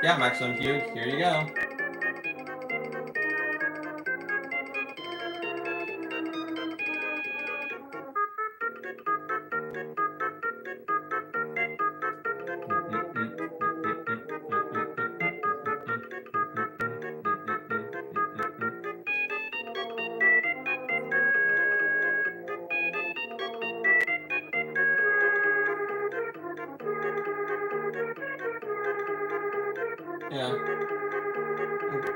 Yeah, Maximum Hugh, here you go. Yeah.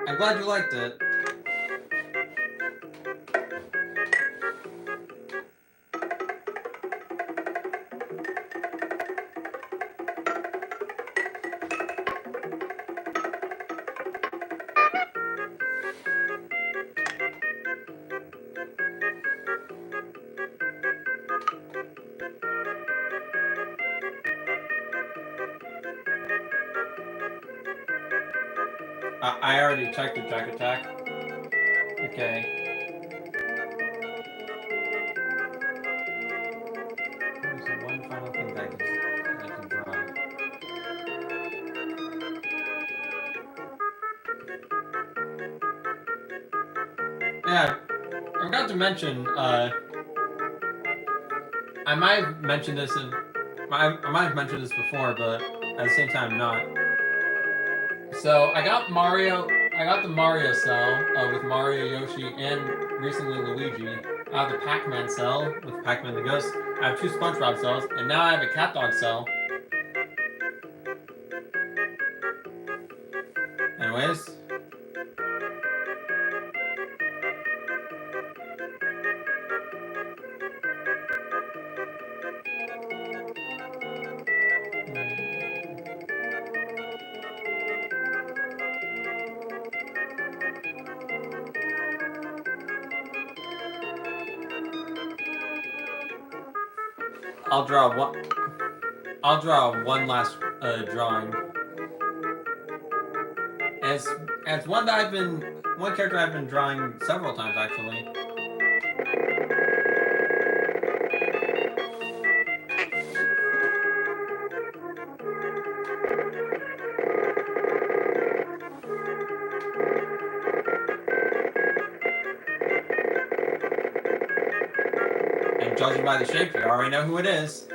I'm glad you liked it. I already checked the Jack Attack. Okay. There's the one final thing that I can draw. yeah, I forgot to mention, I might have mentioned this I might have mentioned this before, but at the same time not. So I got the Mario cell with Mario, Yoshi, and recently Luigi. I have the Pac-Man cell with Pac-Man the Ghost. I have 2 SpongeBob cells, and now I have a cat dog cell. Anyways. I'll draw one last drawing. And it's one character I've been drawing several times actually. And judging by the shape, you already know who it is.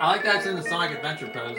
I like that it's in the Sonic Adventure pose.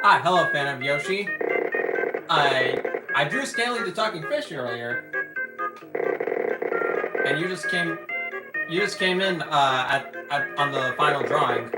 Ah, hello, fan of Yoshi. I drew Stanley the talking fish earlier, and you just came in on the final drawing.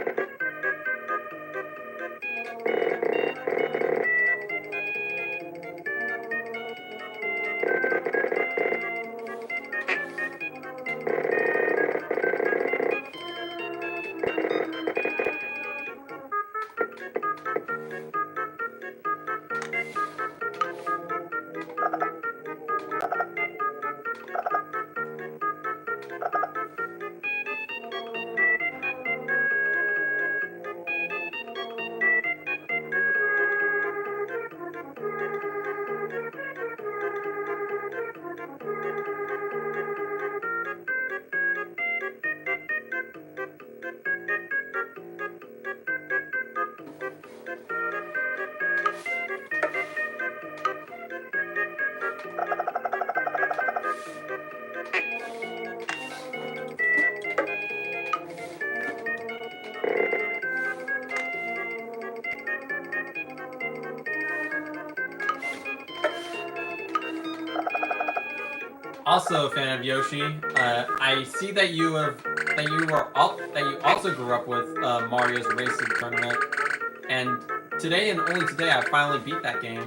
Also, fan of Yoshi, I see that you also grew up with Mario's Racing Tournament, and today and only today I finally beat that game.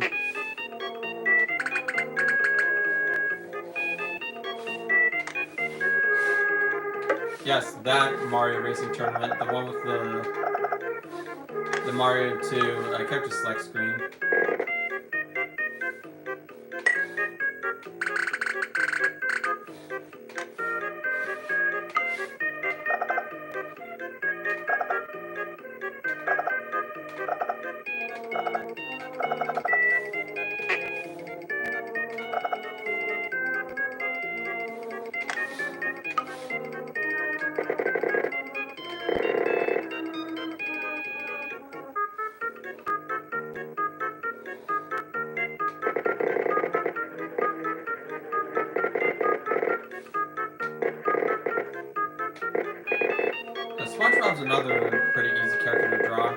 Yes, that Mario Racing Tournament, the one with the Mario 2 character select screen. SpongeBob's another pretty easy character to draw.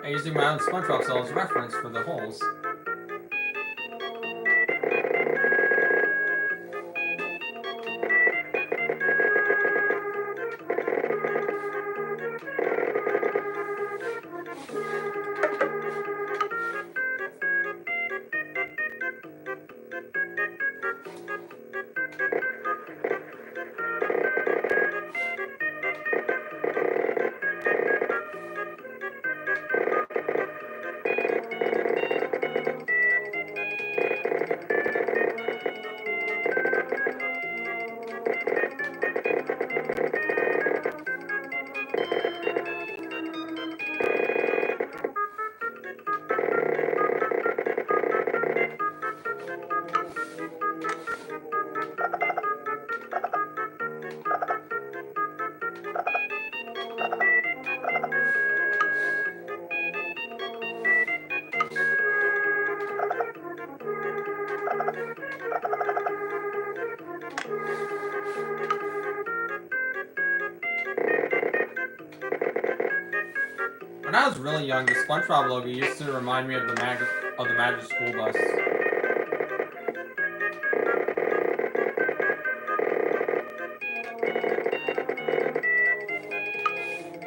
I'm using my own SpongeBob cell as reference for the holes. When I was really young, the SpongeBob logo used to remind me of the Magic School Bus.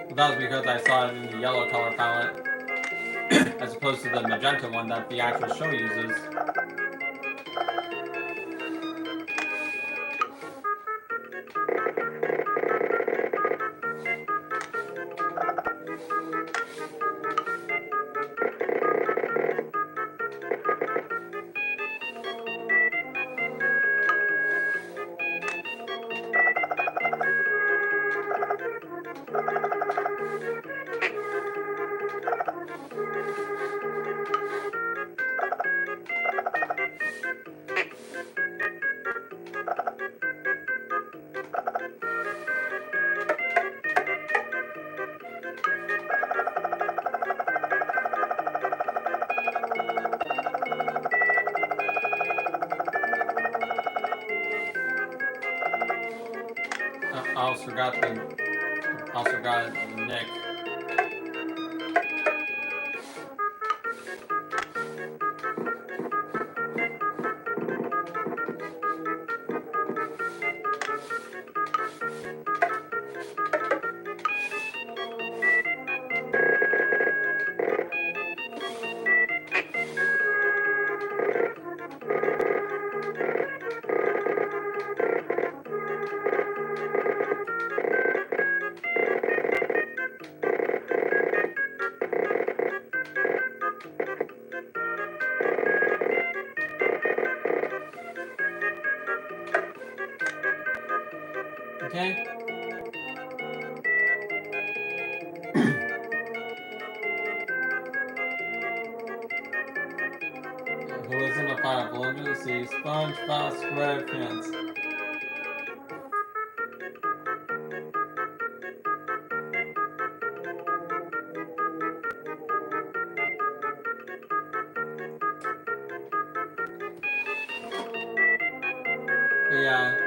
But that was because I saw it in the yellow color palette, as opposed to the magenta one that the actual show uses. I also got Nick. travel under the sea, SpongeBob SquarePants. But yeah.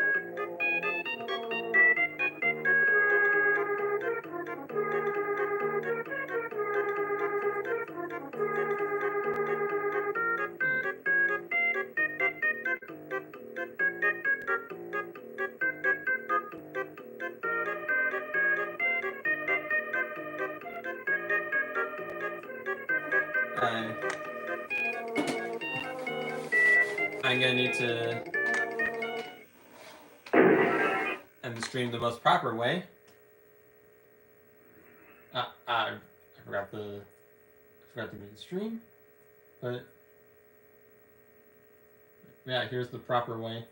I'm gonna need to end the stream the most proper way. I forgot to make the stream, but yeah, here's the proper way.